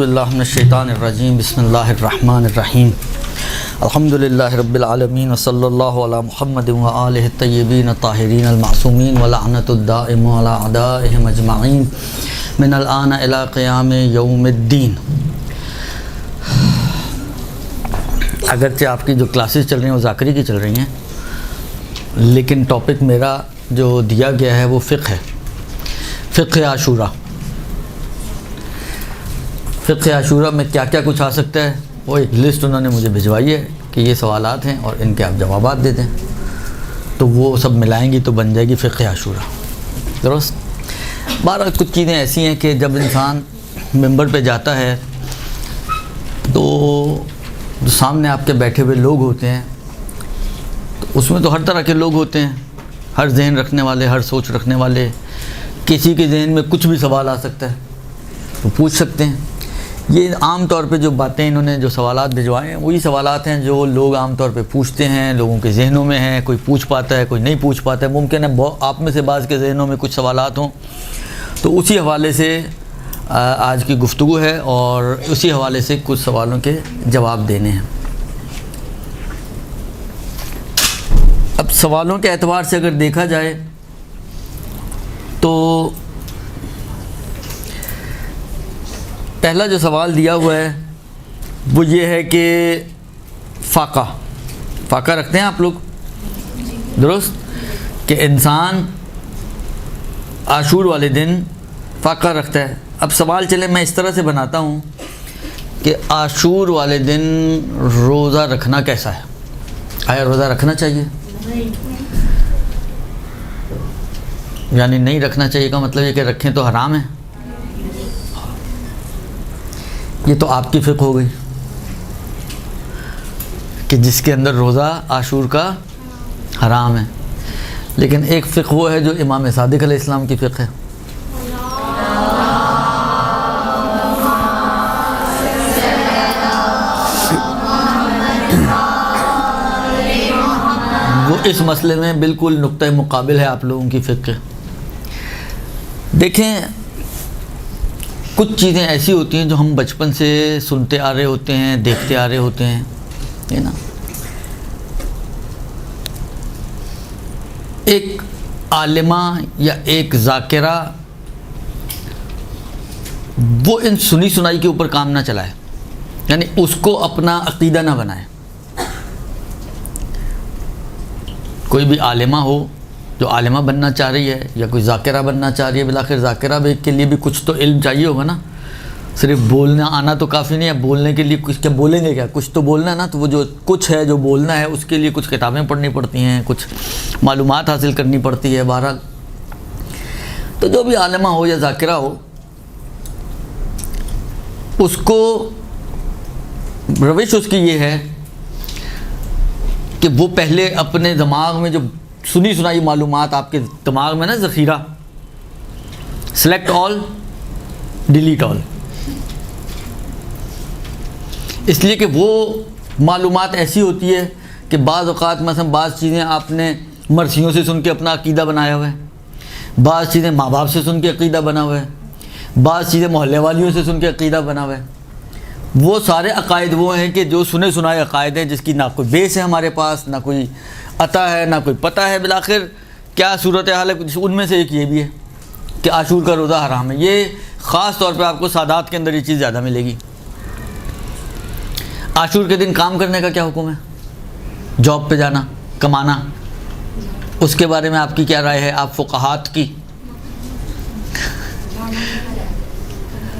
باللہ من الشیطان الرجیم بسم اللہ الرحمن الرحیم الحمدللہ رب العالمین وصلی اللہ علی محمد وآلہ الطیبین الطاہرین المعصومین ولعنۃ الدائم علی اعدائہم اجمعین من الآن الی قیام یوم الدین۔ اگرچہ آپ کی جو کلاسز چل رہی ہیں وہ ذاکری کی چل رہی ہیں، لیکن ٹاپک میرا جو دیا گیا ہے وہ فقہ ہے، فقہ عاشورہ۔ فقہ عاشورہ میں کیا کیا کچھ آ سکتا ہے وہ ایک لسٹ انہوں نے مجھے بھجوائی ہے کہ یہ سوالات ہیں اور ان کے آپ جوابات دے دیں، تو وہ سب ملائیں گی تو بن جائے گی فقہ عاشورہ، درست۔ بہرحال کچھ چیزیں ایسی ہیں کہ جب انسان ممبر پہ جاتا ہے تو جو سامنے آپ کے بیٹھے ہوئے لوگ ہوتے ہیں تو اس میں تو ہر طرح کے لوگ ہوتے ہیں، ہر ذہن رکھنے والے، ہر سوچ رکھنے والے۔ کسی کے ذہن میں کچھ بھی سوال آ سکتا ہے تو پوچھ سکتے ہیں۔ یہ عام طور پہ جو باتیں انہوں نے جو سوالات بھجوائے ہیں وہی سوالات ہیں جو لوگ عام طور پہ پوچھتے ہیں، لوگوں کے ذہنوں میں ہیں، کوئی پوچھ پاتا ہے کوئی نہیں پوچھ پاتا ہے۔ ممکن ہے آپ میں سے بعض کے ذہنوں میں کچھ سوالات ہوں، تو اسی حوالے سے آج کی گفتگو ہے اور اسی حوالے سے کچھ سوالوں کے جواب دینے ہیں۔ اب سوالوں کے اعتبار سے اگر دیکھا جائے تو پہلا جو سوال دیا ہوا ہے وہ یہ ہے کہ فاقہ رکھتے ہیں آپ لوگ، درست، کہ انسان عاشور والے دن فاقہ رکھتا ہے۔ اب سوال چلے میں اس طرح سے بناتا ہوں کہ عاشور والے دن روزہ رکھنا کیسا ہے؟ آیا روزہ رکھنا چاہیے؟ یعنی نہیں رکھنا چاہیے کا مطلب یہ کہ رکھیں تو حرام ہے؟ یہ تو آپ کی فقہ ہو گئی کہ جس کے اندر روزہ عاشور کا حرام ہے، لیکن ایک فقہ وہ ہے جو امام صادق علیہ السلام کی فقہ ہے۔ وہ اس مسئلے میں بالکل نقطہ مقابل ہے آپ لوگوں کی فقہ۔ دیکھیں، کچھ چیزیں ایسی ہوتی ہیں جو ہم بچپن سے سنتے آ رہے ہوتے ہیں، دیکھتے آ رہے ہوتے ہیں، ہے نا۔ ایک عالمہ یا ایک ذاکرہ وہ ان سنی سنائی کے اوپر کام نہ چلائے، یعنی اس کو اپنا عقیدہ نہ بنائے۔ کوئی بھی عالمہ ہو جو عالمہ بننا چاہ رہی ہے یا کوئی ذاکرہ بننا چاہ رہی ہے، بالآخر ذاکرہ کے لیے بھی کچھ تو علم چاہیے ہوگا نا، صرف بولنا آنا تو کافی نہیں ہے۔ بولنے کے لیے کچھ کیا بولیں گے، کیا کچھ تو بولنا ہے نا، تو وہ جو کچھ ہے جو بولنا ہے اس کے لیے کچھ کتابیں پڑھنی پڑتی ہیں، کچھ معلومات حاصل کرنی پڑتی ہے۔ بہرحال تو جو بھی عالمہ ہو یا ذاکرہ ہو، اس کو روش اس کی یہ ہے کہ وہ پہلے اپنے دماغ میں جو سنی سنائی معلومات آپ کے دماغ میں نا ذخیرہ، سلیکٹ آل ڈیلیٹ آل، اس لیے کہ وہ معلومات ایسی ہوتی ہے کہ بعض اوقات مثلا بعض چیزیں آپ نے مرثیوں سے سن کے اپنا عقیدہ بنایا ہوا ہے، بعض چیزیں ماں باپ سے سن کے عقیدہ بنا ہوا ہے، بعض چیزیں محلے والیوں سے سن کے عقیدہ بنا ہوا ہے۔ وہ سارے عقائد وہ ہیں کہ جو سنے سنائے عقائد ہیں، جس کی نہ کوئی بیس ہے ہمارے پاس، نہ کوئی عطا ہے، نہ کوئی پتہ ہے۔ بالآخر کیا صورتحال ہے؟ ان میں سے ایک یہ بھی ہے کہ عاشور کا روزہ حرام ہے۔ یہ خاص طور پہ آپ کو سادات کے اندر یہ چیز زیادہ ملے گی۔ عاشور کے دن کام کرنے کا کیا حکم ہے؟ جاب پہ جانا، کمانا، اس کے بارے میں آپ کی کیا رائے ہے؟ آپ فقہات کی؟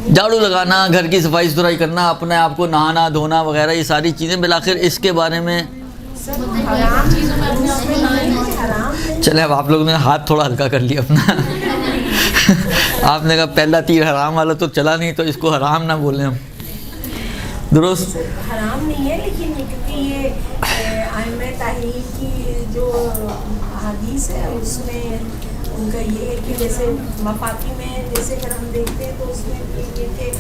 جھاڑو لگانا، گھر کی صفائی ستھرائی کرنا، اپنے آپ کو نہانا دھونا وغیرہ، یہ ساری چیزیں بالآخر اس کے بارے میں چلے اب آپ لوگوں نے ہاتھ تھوڑا ہلکا کر لیا اپنا۔ آپ نے کہا پہلا تیر حرام والا تو چلا نہیں، تو اس کو حرام نہ بولیں ہم، درست؟ حرام نہیں ہے، لیکن کیونکہ یہ ائمہ تحریر کی جو حدیث ہے اس میں ان کا یہ ہے کہ جیسے مفاتی میں جیسے اگر ہم دیکھتے ہیں تو اس میں یہ کہ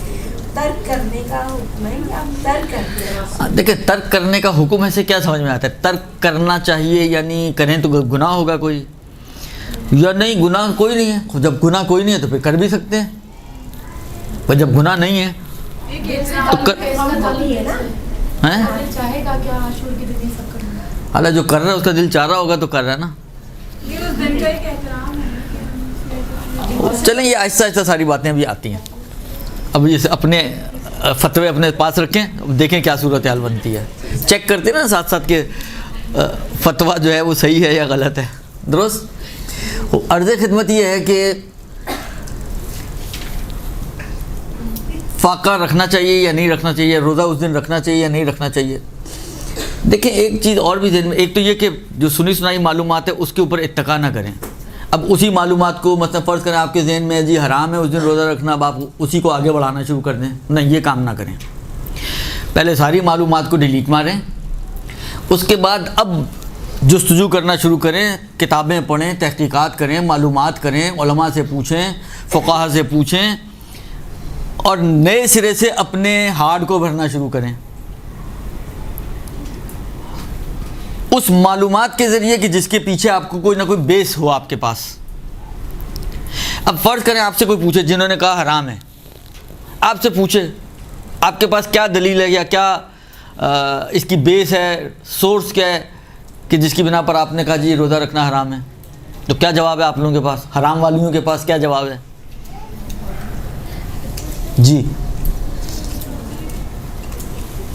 ترک کرنے کا حکم ہے کہ آپ ترک کرتے ہیں۔ دیکھیں، ترک کرنے کا حکم ایسے کیا سمجھ میں آتا ہے؟ ترک کرنا چاہیے یعنی کریں تو گناہ ہوگا کوئی، یا نہیں گناہ کوئی نہیں ہے؟ جب گناہ کوئی نہیں ہے تو پھر کر بھی سکتے ہیں، پر جب گناہ نہیں ہے ہیں چاہے گا کیا عاشور کے دن یہ سب کرنا؟ اللہ جو کر رہا ہے اس کا دل چاہ رہا ہوگا تو کر رہا ہے نا. یہ اس دن کا ایک احترام ہے. چلیں یہ آہستہ آہستہ ساری باتیں ابھی آتی ہیں. اب جیسے اپنے فتوے اپنے پاس رکھیں, اب دیکھیں کیا صورتحال بنتی ہے. چیک کرتے ہیں نا ساتھ ساتھ کہ فتویٰ جو ہے وہ صحیح ہے یا غلط ہے. درست. عرض خدمت یہ ہے کہ فاقہ رکھنا چاہیے یا نہیں رکھنا چاہیے, روزہ اس دن رکھنا چاہیے یا نہیں رکھنا چاہیے. دیکھیں ایک چیز اور بھی ذہن میں, ایک تو یہ کہ جو سنی سنائی معلومات ہے اس کے اوپر اتکا نہ کریں. اب اسی معلومات کو مثلا فرض کریں آپ کے ذہن میں جی حرام ہے اس دن روزہ رکھنا, اب آپ اسی کو آگے بڑھانا شروع کر دیں. نہیں, یہ کام نہ کریں. پہلے ساری معلومات کو ڈیلیٹ ماریں, اس کے بعد اب جستجو کرنا شروع کریں, کتابیں پڑھیں, تحقیقات کریں, معلومات کریں, علماء سے پوچھیں, فقہا سے پوچھیں, اور نئے سرے سے اپنے ہارڈ کو بھرنا شروع کریں اس معلومات کے ذریعے کہ جس کے پیچھے آپ کو کوئی نہ کوئی بیس ہو آپ کے پاس. اب فرض کریں آپ سے کوئی پوچھے, جنہوں نے کہا حرام ہے, آپ سے پوچھے آپ کے پاس کیا دلیل ہے یا کیا اس کی بیس ہے, سورس کیا ہے کہ جس کی بنا پر آپ نے کہا جی روزہ رکھنا حرام ہے, تو کیا جواب ہے آپ لوگوں کے پاس, حرام والیوں کے پاس کیا جواب ہے؟ جی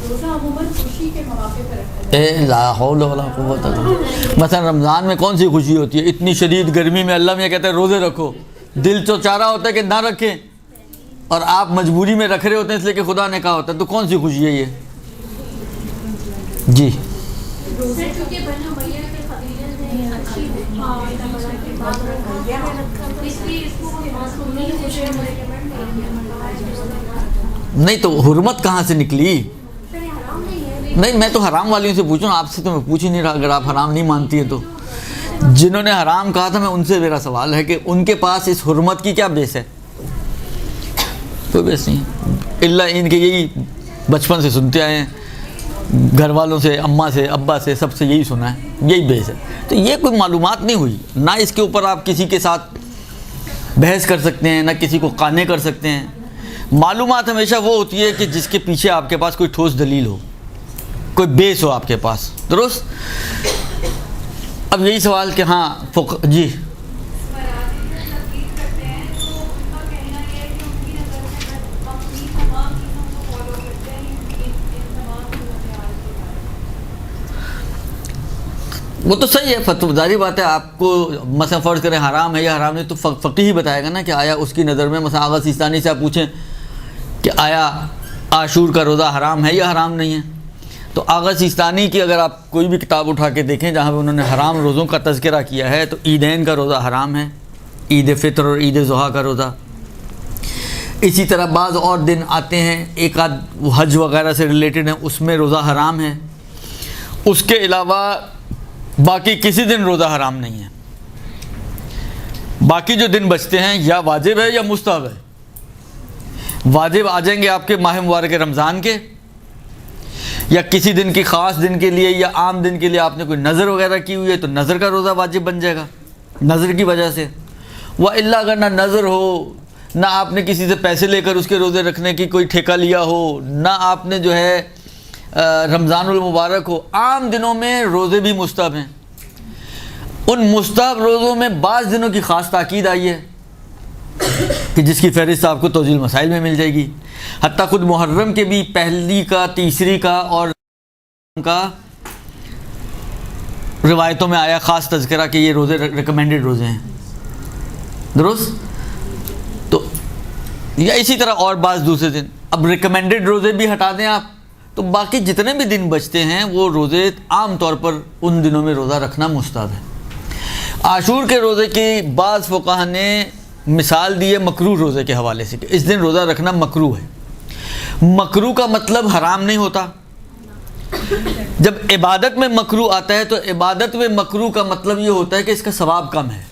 روزہ عموماً خوشی کے مواقع پر رکھا اے لا حول ولا قوت الا باللہ. مثلا رمضان میں کون سی خوشی ہوتی ہے؟ اتنی شدید گرمی میں اللہ میں کہتا ہے روزے رکھو, دل تو چاہ رہا ہوتا ہے کہ نہ رکھیں, اور آپ مجبوری میں رکھ رہے ہوتے ہیں اس لیے کہ خدا نے کہا ہوتا ہے, تو کون سی خوشی ہے یہ؟ جی روزے چونکہ بنو امیہ کے قبیلے میں اچھی اس لیے اس کو معصومی خوشی نہیں, تو حرمت کہاں سے نکلی؟ نہیں, میں تو حرام والیوں سے پوچھوں, آپ سے تو میں پوچھ ہی نہیں رہا. اگر آپ حرام نہیں مانتی ہیں تو جنہوں نے حرام کہا تھا میں ان سے میرا سوال ہے کہ ان کے پاس اس حرمت کی کیا بیس ہے؟ کوئی بیس نہیں, اللہ ان کے یہی بچپن سے سنتے آئے ہیں, گھر والوں سے, اماں سے, ابا سے, سب سے یہی سنا ہے, یہی بیس ہے. تو یہ کوئی معلومات نہیں ہوئی, نہ اس کے اوپر آپ کسی کے ساتھ بحث کر سکتے ہیں, نہ کسی کو قانع کر سکتے ہیں. معلومات ہمیشہ وہ ہوتی ہے کہ جس کے پیچھے آپ کے پاس کوئی ٹھوس دلیل ہو, کوئی بیس ہو آپ کے پاس. درست. اب یہی سوال کہ ہاں جی وہ تو صحیح ہے, فتویٰ ظاہری بات ہے. آپ کو مثلا فرض کریں حرام ہے یا حرام نہیں, تو فقیہ ہی بتائے گا نا کہ آیا اس کی نظر میں, مثلا آغا سیستانی سے آپ پوچھیں کہ آیا عاشور کا روزہ حرام ہے یا حرام نہیں ہے, تو آغا سیستانی کی اگر آپ کوئی بھی کتاب اٹھا کے دیکھیں جہاں پہ انہوں نے حرام روزوں کا تذکرہ کیا ہے, تو عیدین کا روزہ حرام ہے, عید فطر اور عید ضحیٰ کا روزہ. اسی طرح بعض اور دن آتے ہیں, ایک آدھ حج وغیرہ سے ریلیٹڈ ہیں, اس میں روزہ حرام ہے. اس کے علاوہ باقی کسی دن روزہ حرام نہیں ہے. باقی جو دن بچتے ہیں یا واجب ہے یا مستحب ہے. واجب آ جائیں گے آپ کے ماہ مبارک رمضان کے, یا کسی دن کی خاص دن کے لیے یا عام دن کے لیے آپ نے کوئی نظر وغیرہ کی ہوئی ہے تو نظر کا روزہ واجب بن جائے گا نظر کی وجہ سے. وَإِلَّا اگر نہ نظر ہو, نہ آپ نے کسی سے پیسے لے کر اس کے روزے رکھنے کی کوئی ٹھیکہ لیا ہو, نہ آپ نے جو ہے رمضان المبارک ہو, عام دنوں میں روزے بھی مستحب ہیں. ان مستحب روزوں میں بعض دنوں کی خاص تاکید آئی ہے کہ جس کی فہرست آپ کو توضیح المسائل میں مل جائے گی. حتیٰ خود محرم کے بھی پہلی کا, تیسری کا اور کا روایتوں میں آیا خاص تذکرہ کہ یہ روزے ریکمینڈڈ روزے ہیں. درست. تو یا اسی طرح اور بعض دوسرے دن. اب ریکمینڈڈ روزے بھی ہٹا دیں آپ, تو باقی جتنے بھی دن بچتے ہیں وہ روزے عام طور پر ان دنوں میں روزہ رکھنا مستحب ہے. عاشور کے روزے کی بعض فقہا نے مثال دی ہے مکروہ روزے کے حوالے سے کہ اس دن روزہ رکھنا مکروہ ہے. مکروہ کا مطلب حرام نہیں ہوتا. جب عبادت میں مکروہ آتا ہے تو عبادت میں مکروہ کا مطلب یہ ہوتا ہے کہ اس کا ثواب کم ہے.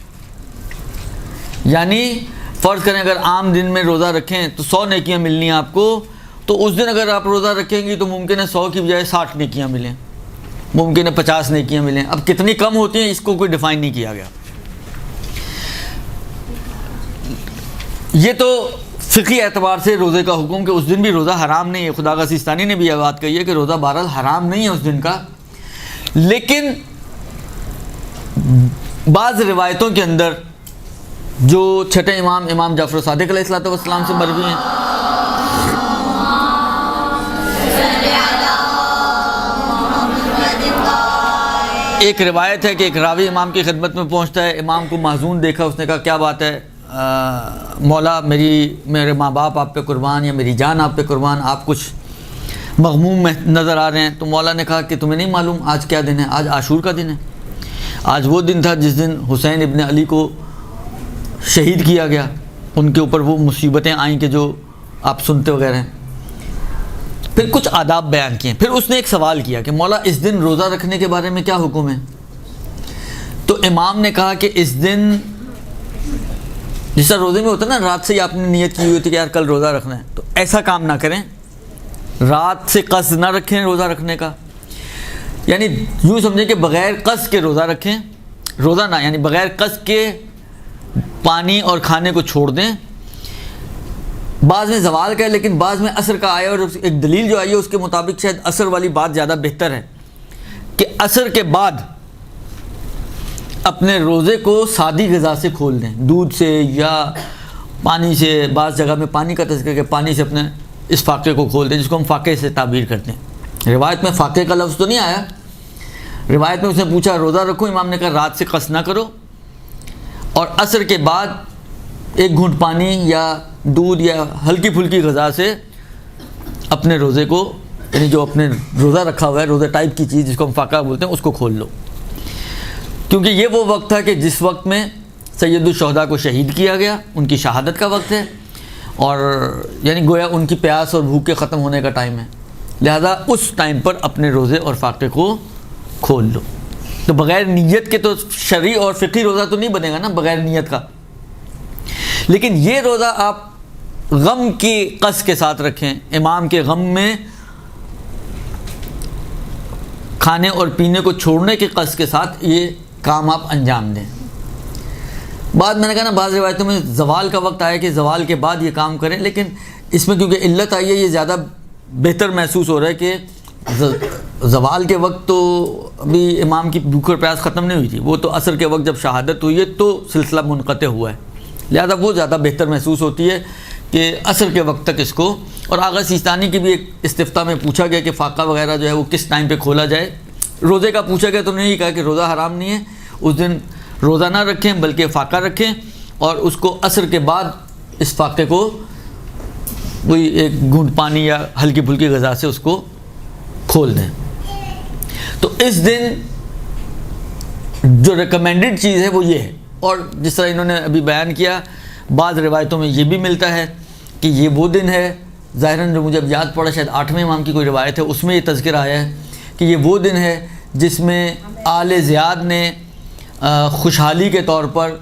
یعنی فرض کریں اگر عام دن میں روزہ رکھیں تو 100 نیکیاں ملنی ہیں آپ کو, تو اس دن اگر آپ روزہ رکھیں گی تو ممکن ہے 100 کی بجائے 60 نیکیاں ملیں, ممکن ہے 50 نیکیاں ملیں. اب کتنی کم ہوتی ہیں اس کو کوئی ڈیفائن نہیں کیا گیا. یہ تو فقہی اعتبار سے روزے کا حکم کہ اس دن بھی روزہ حرام نہیں ہے. خدا کا سیستانی نے بھی یہ بات کہی ہے کہ روزہ بہرحال حرام نہیں ہے اس دن کا. لیکن بعض روایتوں کے اندر جو چھٹے امام جعفر صادق علیہ الصلوۃ والسلام سے مروی ہیں, ایک روایت ہے کہ ایک راوی امام کی خدمت میں پہنچتا ہے, امام کو محزون دیکھا, اس نے کہا کیا بات ہے مولا, میرے ماں باپ آپ پہ قربان یا میری جان آپ پہ قربان, آپ کچھ مغموم میں نظر آ رہے ہیں. تو مولا نے کہا کہ تمہیں نہیں معلوم آج کیا دن ہے؟ آج عاشور کا دن ہے. آج وہ دن تھا جس دن حسین ابن علی کو شہید کیا گیا, ان کے اوپر وہ مصیبتیں آئیں کہ جو آپ سنتے وغیرہ ہیں. پھر کچھ آداب بیان کیے. پھر اس نے ایک سوال کیا کہ مولا اس دن روزہ رکھنے کے بارے میں کیا حکم ہے؟ تو امام نے کہا کہ اس دن جس طرح روزے میں ہوتا ہے نا, رات سے ہی آپ نے نیت کی ہوئی تھی کہ یار کل روزہ رکھنا ہے, تو ایسا کام نہ کریں, رات سے قصد نہ رکھیں روزہ رکھنے کا. یعنی یوں سمجھیں کہ بغیر قصد کے روزہ رکھیں, روزہ نہ یعنی بغیر قصد کے پانی اور کھانے کو چھوڑ دیں. بعض میں زوال کا ہے لیکن بعض میں عصر کا آیا, اور ایک دلیل جو آئی ہے اس کے مطابق شاید عصر والی بات زیادہ بہتر ہے کہ عصر کے بعد اپنے روزے کو سادی غذا سے کھول دیں, دودھ سے یا پانی سے. بعض جگہ میں پانی کا تذکر کہ پانی سے اپنے اس فاقے کو کھول دیں, جس کو ہم فاقے سے تعبیر کرتے ہیں. روایت میں فاقے کا لفظ تو نہیں آیا. روایت میں اس نے پوچھا روزہ رکھو, امام نے کہا رات سے قصد نہ کرو, اور عصر کے بعد ایک گھونٹ پانی یا دودھ یا ہلکی پھلکی غذا سے اپنے روزے کو, یعنی جو اپنے روزہ رکھا ہوا ہے روزہ ٹائپ کی چیز جس کو ہم فاقہ بولتے ہیں, اس کو کھول لو. کیونکہ یہ وہ وقت تھا کہ جس وقت میں سید الشہداء کو شہید کیا گیا, ان کی شہادت کا وقت ہے, اور یعنی گویا ان کی پیاس اور بھوک کے ختم ہونے کا ٹائم ہے. لہذا اس ٹائم پر اپنے روزے اور فاقے کو کھول لو. تو بغیر نیت کے تو شرعی اور فقہی روزہ تو نہیں بنے گا نا بغیر نیت کا. لیکن یہ روزہ آپ غم کی قصد کے ساتھ رکھیں, امام کے غم میں کھانے اور پینے کو چھوڑنے کے قصد کے ساتھ یہ کام آپ انجام دیں. بعد میں نے کہا نا بعض روایتوں میں زوال کا وقت آیا کہ زوال کے بعد یہ کام کریں, لیکن اس میں کیونکہ علت آئی ہے یہ زیادہ بہتر محسوس ہو رہا ہے کہ زوال کے وقت تو ابھی امام کی بھوک اور پیاس ختم نہیں ہوئی تھی, وہ تو عصر کے وقت جب شہادت ہوئی ہے تو سلسلہ منقطع ہوا ہے. لہذا وہ زیادہ بہتر محسوس ہوتی ہے کہ عصر کے وقت تک اس کو. اور آغا سیستانی کی بھی ایک استفتاء میں پوچھا گیا کہ فاقہ وغیرہ جو ہے وہ کس ٹائم پہ کھولا جائے. روزے کا پوچھا گیا تو انہوں نے یہ کہا کہ روزہ حرام نہیں ہے, اس دن روزہ نہ رکھیں بلکہ فاقہ رکھیں, اور اس کو عصر کے بعد اس فاقے کو کوئی ایک گھونٹ پانی یا ہلکی پھلکی غذا سے اس کو کھول دیں. تو اس دن جو ریکمینڈڈ چیز ہے وہ یہ ہے. اور جس طرح انہوں نے ابھی بیان کیا, بعض روایتوں میں یہ بھی ملتا ہے کہ یہ وہ دن ہے, ظاہراً جو مجھے اب یاد پڑا شاید 8ویں امام کی کوئی روایت ہے, اس میں یہ تذکر آیا ہے کہ یہ وہ دن ہے جس میں آل زیاد نے خوشحالی کے طور پر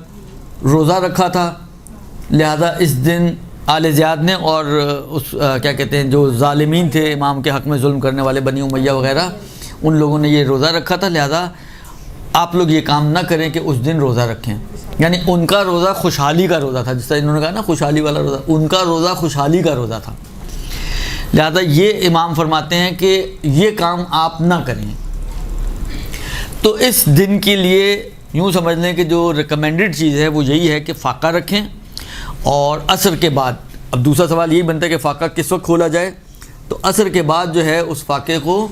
روزہ رکھا تھا. لہذا اس دن آل زیاد نے اور اس کیا کہتے ہیں جو ظالمین تھے امام کے حق میں ظلم کرنے والے بنی امیہ وغیرہ, ان لوگوں نے یہ روزہ رکھا تھا. لہذا آپ لوگ یہ کام نہ کریں کہ اس دن روزہ رکھیں. یعنی ان کا روزہ خوشحالی کا روزہ تھا, جس طرح انہوں نے کہا نا خوشحالی والا روزہ, ان کا روزہ خوشحالی کا روزہ تھا. لہذا یہ امام فرماتے ہیں کہ یہ کام آپ نہ کریں. تو اس دن کے لیے یوں سمجھ لیں کہ جو ریکمینڈڈ چیز ہے وہ یہی ہے کہ فاقہ رکھیں, اور عصر کے بعد. اب دوسرا سوال یہی بنتا ہے کہ فاقہ کس وقت کھولا جائے, تو عصر کے بعد جو ہے اس فاقے کو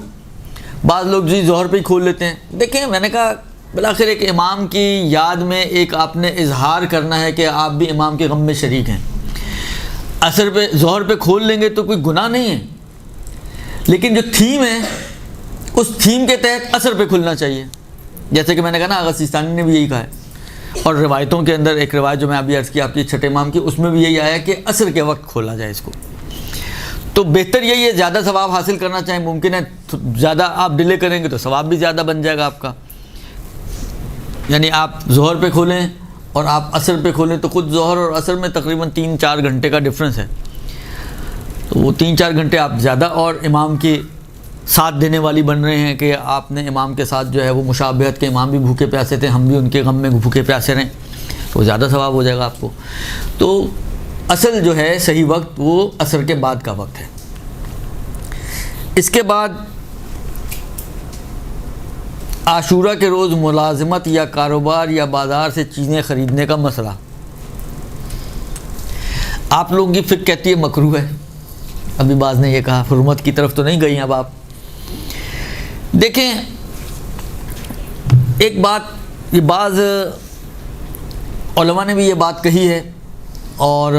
بعض لوگ جی ظہر پہ ہی کھول لیتے ہیں. دیکھیں میں نے کہا بالآخر ایک امام کی یاد میں ایک آپ نے اظہار کرنا ہے کہ آپ بھی امام کے غم میں شریک ہیں. عصر پہ ظہر پہ کھول لیں گے تو کوئی گناہ نہیں ہے, لیکن جو تھیم ہے اس تھیم کے تحت عصر پہ کھلنا چاہیے. جیسے کہ میں نے کہا نا آغا سیستانی نے بھی یہی کہا ہے, اور روایتوں کے اندر ایک روایت جو میں ابھی عرض کی آپ کی چھٹے امام کی, اس میں بھی یہی آیا کہ عصر کے وقت کھولا جائے اس کو. تو بہتر یہی ہے زیادہ ثواب حاصل کرنا چاہیں, ممکن ہے زیادہ آپ ڈیلے کریں گے تو ثواب بھی زیادہ بن جائے گا آپ کا. یعنی آپ ظہر پہ کھولیں اور آپ عصر پہ کھولیں تو خود ظہر اور عصر میں تقریباً 3-4 گھنٹے کا ڈفرینس ہے. تو وہ 3-4 گھنٹے آپ زیادہ اور امام کی ساتھ دینے والی بن رہے ہیں کہ آپ نے امام کے ساتھ جو ہے وہ مشابہت کے, امام بھی بھوکے پیاسے تھے, ہم بھی ان کے غم میں بھوکے پیاسے رہیں, تو زیادہ ثواب ہو جائے گا آپ کو. تو اصل جو ہے صحیح وقت وہ عصر کے بعد کا وقت ہے۔ اس کے بعد عاشورہ کے روز ملازمت یا کاروبار یا بازار سے چیزیں خریدنے کا مسئلہ، آپ لوگوں کی فقہ کہتی ہے مکروہ ہے، ابھی بعض نے یہ کہا حرمت کی طرف تو نہیں گئی۔ اب آپ دیکھیں ایک بات، یہ بعض علماء نے بھی یہ بات کہی ہے، اور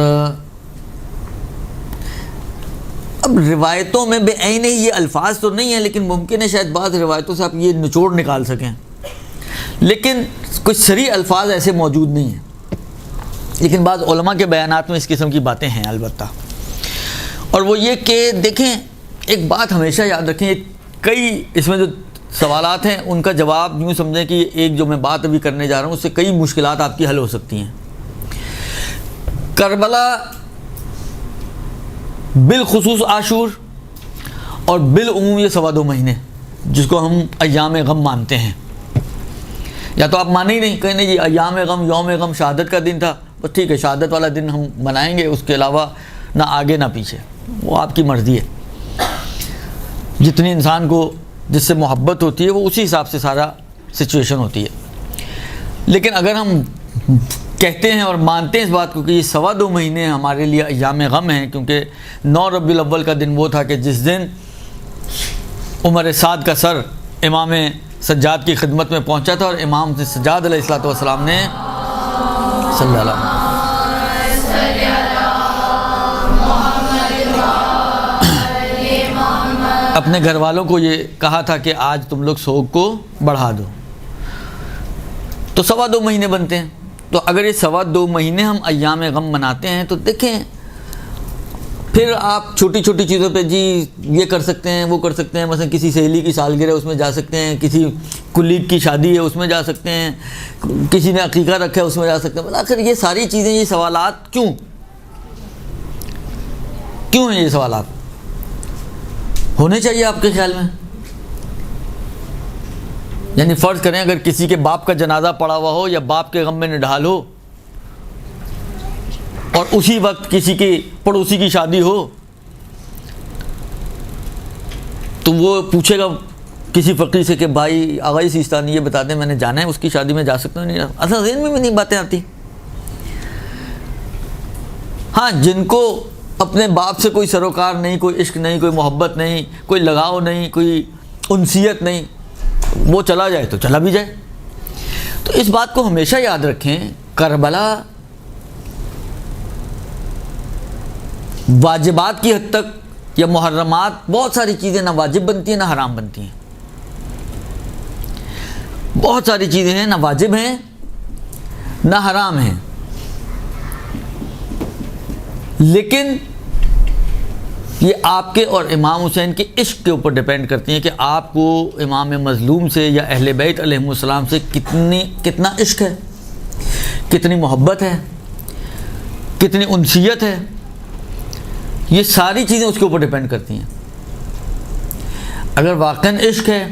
اب روایتوں میں بے عین یہ الفاظ تو نہیں ہیں، لیکن ممکن ہے شاید بعض روایتوں سے آپ یہ نچوڑ نکال سکیں، لیکن کچھ صریح الفاظ ایسے موجود نہیں ہیں، لیکن بعض علماء کے بیانات میں اس قسم کی باتیں ہیں البتہ۔ اور وہ یہ کہ دیکھیں ایک بات ہمیشہ یاد رکھیں، کئی اس میں جو سوالات ہیں ان کا جواب یوں سمجھیں کہ ایک جو میں بات ابھی کرنے جا رہا ہوں اس سے کئی مشکلات آپ کی حل ہو سکتی ہیں۔ کربلا بالخصوص عاشور اور بالعموم یہ 2.25 مہینے جس کو ہم ایام غم مانتے ہیں، یا تو آپ مانے ہی نہیں، کہیں نہیں جی ایام غم یوم غم شہادت کا دن تھا، بس ٹھیک ہے شہادت والا دن ہم منائیں گے، اس کے علاوہ نہ آگے نہ پیچھے، وہ آپ کی مرضی ہے۔ جتنی انسان کو جس سے محبت ہوتی ہے وہ اسی حساب سے سارا سچویشن ہوتی ہے۔ لیکن اگر ہم کہتے ہیں اور مانتے ہیں اس بات کو کہ یہ 2.25 مہینے ہمارے لیے ایام غم ہیں، کیونکہ 9 ربیع الاول کا دن وہ تھا کہ جس دن عمر سعد کا سر امام سجاد کی خدمت میں پہنچا تھا، اور امام سجاد علیہ الصلوۃ والسلام نے صلی اللہ علیہ وسلم اپنے گھر والوں کو یہ کہا تھا کہ آج تم لوگ سوگ کو بڑھا دو، تو 2.25 مہینے بنتے ہیں۔ تو اگر یہ 2.25 مہینے ہم ایام غم مناتے ہیں تو دیکھیں پھر آپ چھوٹی چھوٹی چیزوں پہ جی یہ کر سکتے ہیں وہ کر سکتے ہیں، مثلا کسی سہیلی کی سالگرہ ہے اس میں جا سکتے ہیں، کسی کلیگ کی شادی ہے اس میں جا سکتے ہیں، کسی نے عقیقہ رکھا ہے اس میں جا سکتے ہیں۔ آخر یہ ساری چیزیں، یہ سوالات کیوں ہیں؟ یہ سوالات ہونے چاہیے آپ کے خیال میں؟ یعنی فرض کریں اگر کسی کے باپ کا جنازہ پڑا ہوا ہو یا باپ کے غم میں نڈھال ہو، اور اسی وقت کسی کی پڑوسی کی شادی ہو، تو وہ پوچھے گا کسی فقیر سے کہ بھائی آغائی سیستانی یہ بتا دیں میں نے جانا ہے اس کی شادی میں جا سکتا ہوں نہیں؟ اصل ذہن میں بھی نہیں باتیں آتی۔ ہاں جن کو اپنے باپ سے کوئی سروکار نہیں، کوئی عشق نہیں، کوئی محبت نہیں، کوئی لگاؤ نہیں، کوئی انسیت نہیں، وہ چلا جائے تو چلا بھی جائے۔ تو اس بات کو ہمیشہ یاد رکھیں، کربلا واجبات کی حد تک یا محرمات، بہت ساری چیزیں نہ واجب بنتی ہیں نہ حرام بنتی ہیں، بہت ساری چیزیں ہیں نہ واجب ہیں نہ حرام ہیں، لیکن یہ آپ کے اور امام حسین کے عشق کے اوپر ڈیپینڈ کرتی ہیں کہ آپ کو امام مظلوم سے یا اہل بیت علیہم السلام سے کتنا عشق ہے، کتنی محبت ہے، کتنی انسیت ہے، یہ ساری چیزیں اس کے اوپر ڈیپینڈ کرتی ہیں۔ اگر واقعاً عشق ہے،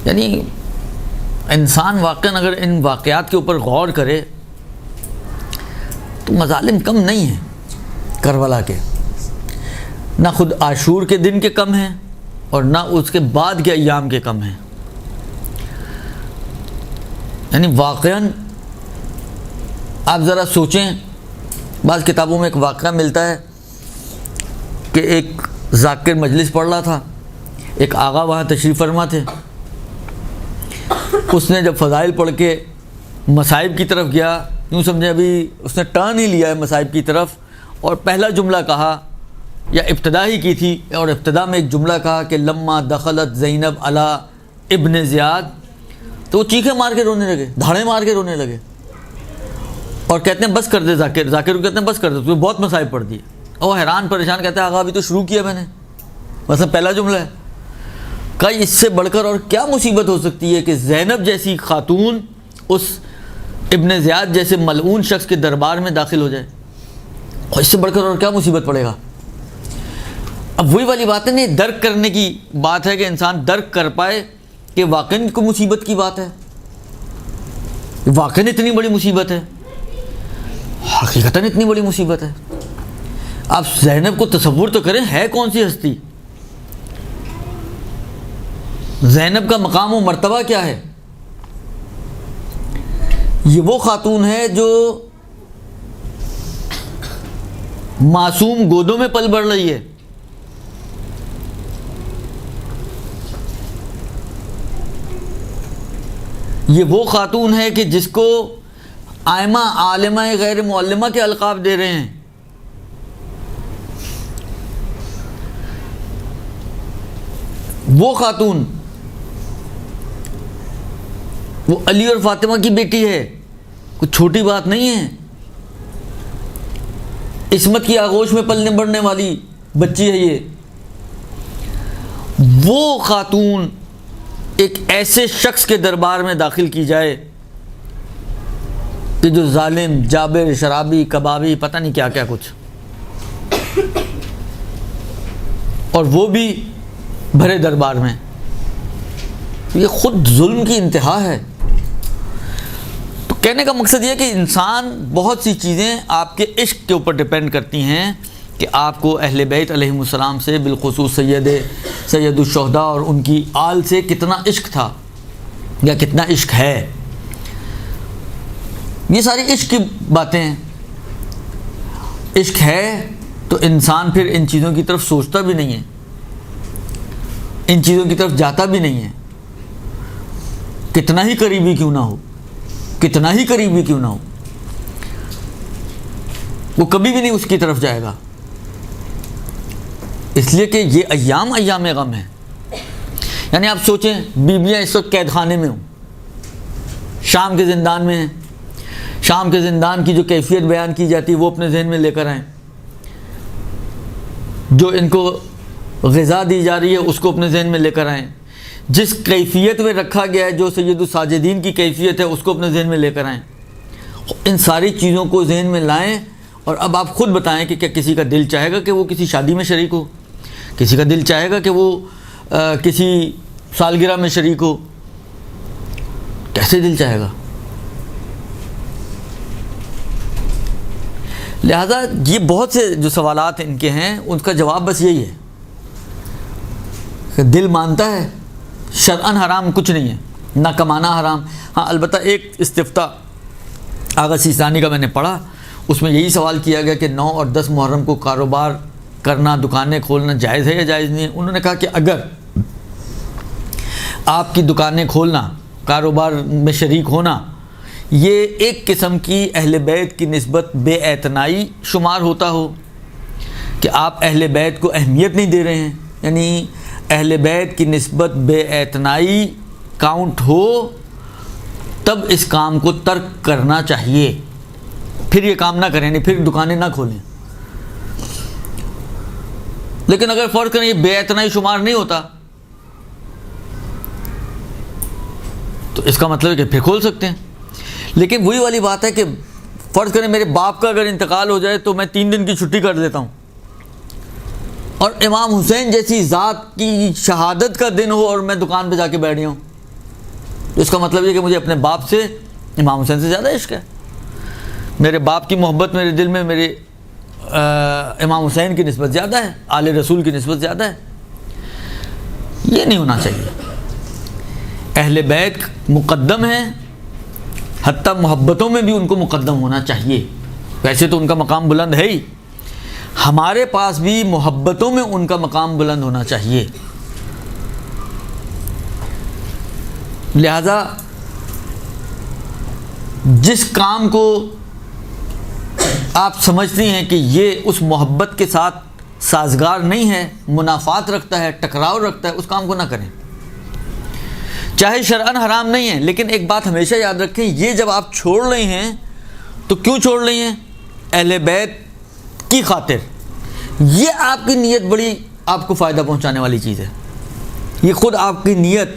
یعنی انسان واقعاً اگر ان واقعات کے اوپر غور کرے تو مظالم کم نہیں ہیں کربلا کے، نہ خود عاشور کے دن کے کم ہیں اور نہ اس کے بعد کے ایام کے کم ہیں۔ یعنی واقعاً آپ ذرا سوچیں، بعض کتابوں میں ایک واقعہ ملتا ہے کہ ایک ذاکر مجلس پڑھ رہا تھا، ایک آغا وہاں تشریف فرما تھے، اس نے جب فضائل پڑھ کے مصائب کی طرف گیا، یوں سمجھے ابھی اس نے ٹرن ہی لیا ہے مصائب کی طرف، اور پہلا جملہ کہا یا ابتدا ہی کی تھی، اور ابتدا میں ایک جملہ کہا کہ لما دخلت زینب علی ابن زیاد، تو وہ چیخیں مار کے رونے لگے، دھاڑے مار کے رونے لگے، اور کہتے ہیں بس کر دے ذاکر کو کہتے ہیں بس کر دے، تو بہت مصائب پڑھ دیے، اور حیران پریشان کہتے ہیں آغا ابھی تو شروع کیا میں نے، مثلا پہلا جملہ ہے، کہا اس سے بڑھ کر اور کیا مصیبت ہو سکتی ہے کہ زینب جیسی خاتون اس ابن زیاد جیسے ملعون شخص کے دربار میں داخل ہو جائے، اور اس سے بڑھ کر اور کیا مصیبت پڑے گا۔ اب وہی والی بات ہے نہیں، درک کرنے کی بات ہے کہ انسان درک کر پائے کہ واقعی کوئی مصیبت کی بات ہے، واقعی اتنی بڑی مصیبت ہے۔ حقیقتاً اتنی بڑی مصیبت ہے. آپ زینب کو تصور تو کریں, ہے کون سی ہستی, زینب کا مقام و مرتبہ کیا ہے. یہ وہ خاتون ہے جو معصوم گودوں میں پل بڑھ رہی ہے. یہ وہ خاتون ہے کہ جس کو آئمہ عالمہ غیر معلمہ کے القاب دے رہے ہیں. وہ خاتون, وہ علی اور فاطمہ کی بیٹی ہے, کوئی چھوٹی بات نہیں ہے. عصمت کی آغوش میں پلنے بڑھنے والی بچی ہے یہ. وہ خاتون ایک ایسے شخص کے دربار میں داخل کی جائے کہ جو ظالم, جابر, شرابی, کبابی, پتہ نہیں کیا کیا کچھ, اور وہ بھی بھرے دربار میں. یہ خود ظلم کی انتہا ہے. تو کہنے کا مقصد یہ کہ انسان, بہت سی چیزیں آپ کے عشق کے اوپر ڈپینڈ کرتی ہیں کہ آپ کو اہل بیت علیہم السلام سے, بالخصوص سید الشہداء اور ان کی آل سے کتنا عشق تھا یا کتنا عشق ہے. یہ ساری عشق کی باتیں ہیں. عشق ہے تو انسان پھر ان چیزوں کی طرف سوچتا بھی نہیں ہے, ان چیزوں کی طرف جاتا بھی نہیں ہے. کتنا ہی قریبی کیوں نہ ہو, کتنا ہی قریبی کیوں نہ ہو, وہ کبھی بھی نہیں اس کی طرف جائے گا. اس لیے کہ یہ ایام غم ہے. یعنی آپ سوچیں, بیویاں اس وقت قید خانے میں ہوں, شام کے زندان میں ہیں. شام کے زندان کی جو کیفیت بیان کی جاتی ہے وہ اپنے ذہن میں لے کر آئیں. جو ان کو غذا دی جا رہی ہے اس کو اپنے ذہن میں لے کر آئیں. جس کیفیت میں رکھا گیا ہے, جو سید الساجدین کی کیفیت ہے, اس کو اپنے ذہن میں لے کر آئیں. ان ساری چیزوں کو ذہن میں لائیں اور اب آپ خود بتائیں کہ کیا کسی کا دل چاہے گا کہ وہ کسی شادی میں شریک ہو, کسی کا دل چاہے گا کہ وہ کسی سالگرہ میں شریک ہو. کیسے دل چاہے گا؟ لہذا یہ بہت سے جو سوالات ان کے ہیں, ان کا جواب بس یہی ہے کہ دل مانتا ہے شرعاً حرام کچھ نہیں ہے, نہ کمانا حرام. ہاں البتہ ایک استفتاء آغا سیستانی کا میں نے پڑھا, اس میں یہی سوال کیا گیا کہ 9 اور 10 محرم کو کاروبار کرنا, دکانیں کھولنا جائز ہے یا جائز نہیں ہے. انہوں نے کہا کہ اگر آپ کی دکانیں کھولنا, کاروبار میں شریک ہونا, یہ ایک قسم کی اہل بیت کی نسبت بے اعتنائی شمار ہوتا ہو کہ آپ اہل بیت کو اہمیت نہیں دے رہے ہیں, یعنی اہل بیت کی نسبت بے اعتنائی کاؤنٹ ہو, تب اس کام کو ترک کرنا چاہیے. پھر یہ کام نہ کریں, نہیں پھر دکانیں نہ کھولیں. لیکن اگر فرض کریں یہ بے اعتنائی شمار نہیں ہوتا تو اس کا مطلب ہے کہ پھر کھول سکتے ہیں. لیکن وہی والی بات ہے کہ فرض کریں میرے باپ کا اگر انتقال ہو جائے تو میں 3 دن کی چھٹی کر دیتا ہوں, اور امام حسین جیسی ذات کی شہادت کا دن ہو اور میں دکان پہ جا کے بیٹھ گیا ہوں, تو اس کا مطلب یہ کہ مجھے اپنے باپ سے, امام حسین سے زیادہ عشق ہے. میرے باپ کی محبت میرے دل میں میرے امام حسین کی نسبت زیادہ ہے, آل رسول کی نسبت زیادہ ہے. یہ نہیں ہونا چاہیے. اہل بیت مقدم ہیں, حتیٰ محبتوں میں بھی ان کو مقدم ہونا چاہیے. ویسے تو ان کا مقام بلند ہے ہی, ہمارے پاس بھی محبتوں میں ان کا مقام بلند ہونا چاہیے. لہذا جس کام کو آپ سمجھتی ہیں کہ یہ اس محبت کے ساتھ سازگار نہیں ہے, منافات رکھتا ہے, ٹکراؤ رکھتا ہے, اس کام کو نہ کریں. چاہے شرعاً حرام نہیں ہے, لیکن ایک بات ہمیشہ یاد رکھیں, یہ جب آپ چھوڑ رہے ہیں تو کیوں چھوڑ رہی ہیں؟ اہل بیت کی خاطر. یہ آپ کی نیت بڑی آپ کو فائدہ پہنچانے والی چیز ہے. یہ خود آپ کی نیت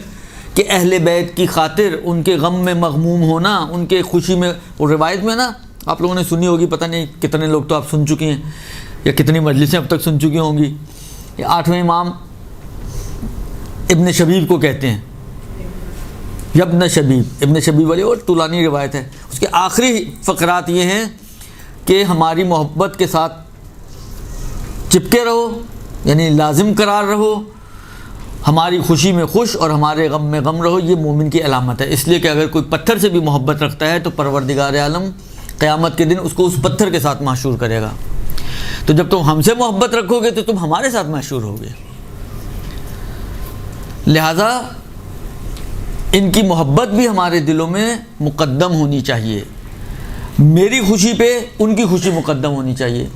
کہ اہل بیت کی خاطر ان کے غم میں مغموم ہونا, ان کے خوشی میں. وہ روایت میں نا آپ لوگوں نے سنی ہوگی, پتہ نہیں کتنے لوگ تو آپ سن چکی ہیں یا کتنی مجلسیں اب تک سن چکی ہوں گی. یہ 8ویں امام ابن شبیب کو کہتے ہیں, ابن شبیب والی اور طولانی روایت ہے. اس کے آخری فقرات یہ ہیں کہ ہماری محبت کے ساتھ چپکے رہو، یعنی لازم قرار رہو، ہماری خوشی میں خوش اور ہمارے غم میں غم رہو. یہ مومن کی علامت ہے. اس لیے کہ اگر کوئی پتھر سے بھی محبت رکھتا ہے تو پروردگار عالم قیامت کے دن اس کو اس پتھر کے ساتھ محشور کرے گا. تو جب تم ہم سے محبت رکھو گے تو تم ہمارے ساتھ محشور ہوگے. لہذا ان کی محبت بھی ہمارے دلوں میں مقدم ہونی چاہیے. میری خوشی پہ ان کی خوشی مقدم ہونی چاہیے.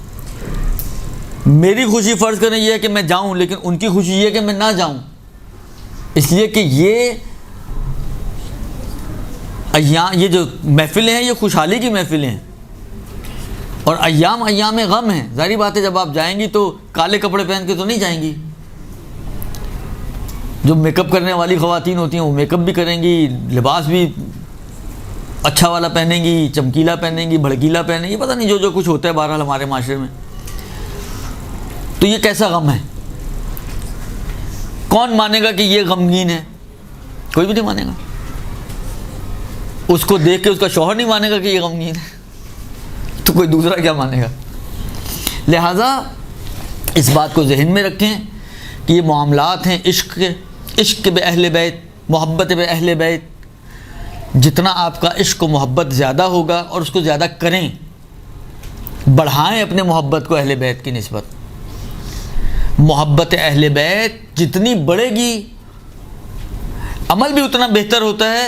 میری خوشی فرض کریں یہ ہے کہ میں جاؤں، لیکن ان کی خوشی یہ ہے کہ میں نہ جاؤں. اس لیے کہ یہ جو محفلیں ہیں یہ خوشحالی کی محفلیں ہیں، اور ایام غم ہیں. ظاہری بات ہے جب آپ جائیں گی تو کالے کپڑے پہن کے تو نہیں جائیں گی. جو میک اپ کرنے والی خواتین ہوتی ہیں وہ میک اپ بھی کریں گی، لباس بھی اچھا والا پہنیں گی، چمکیلا پہنیں گی، بھڑکیلا پہنیں گی، پتہ نہیں جو کچھ ہوتا ہے بہرحال ہمارے معاشرے میں. تو یہ کیسا غم ہے؟ کون مانے گا کہ یہ غمگین ہے؟ کوئی بھی نہیں مانے گا. اس کو دیکھ کے اس کا شوہر نہیں مانے گا کہ یہ غمگین ہے، تو کوئی دوسرا کیا مانے گا؟ لہٰذا اس بات کو ذہن میں رکھیں کہ یہ معاملات ہیں عشق بے اہل بیت، محبت بے اہل بیت. جتنا آپ کا عشق و محبت زیادہ ہوگا اور اس کو زیادہ کریں، بڑھائیں اپنے محبت کو اہل بیت کی نسبت. محبت اہل بیت جتنی بڑھے گی عمل بھی اتنا بہتر ہوتا ہے،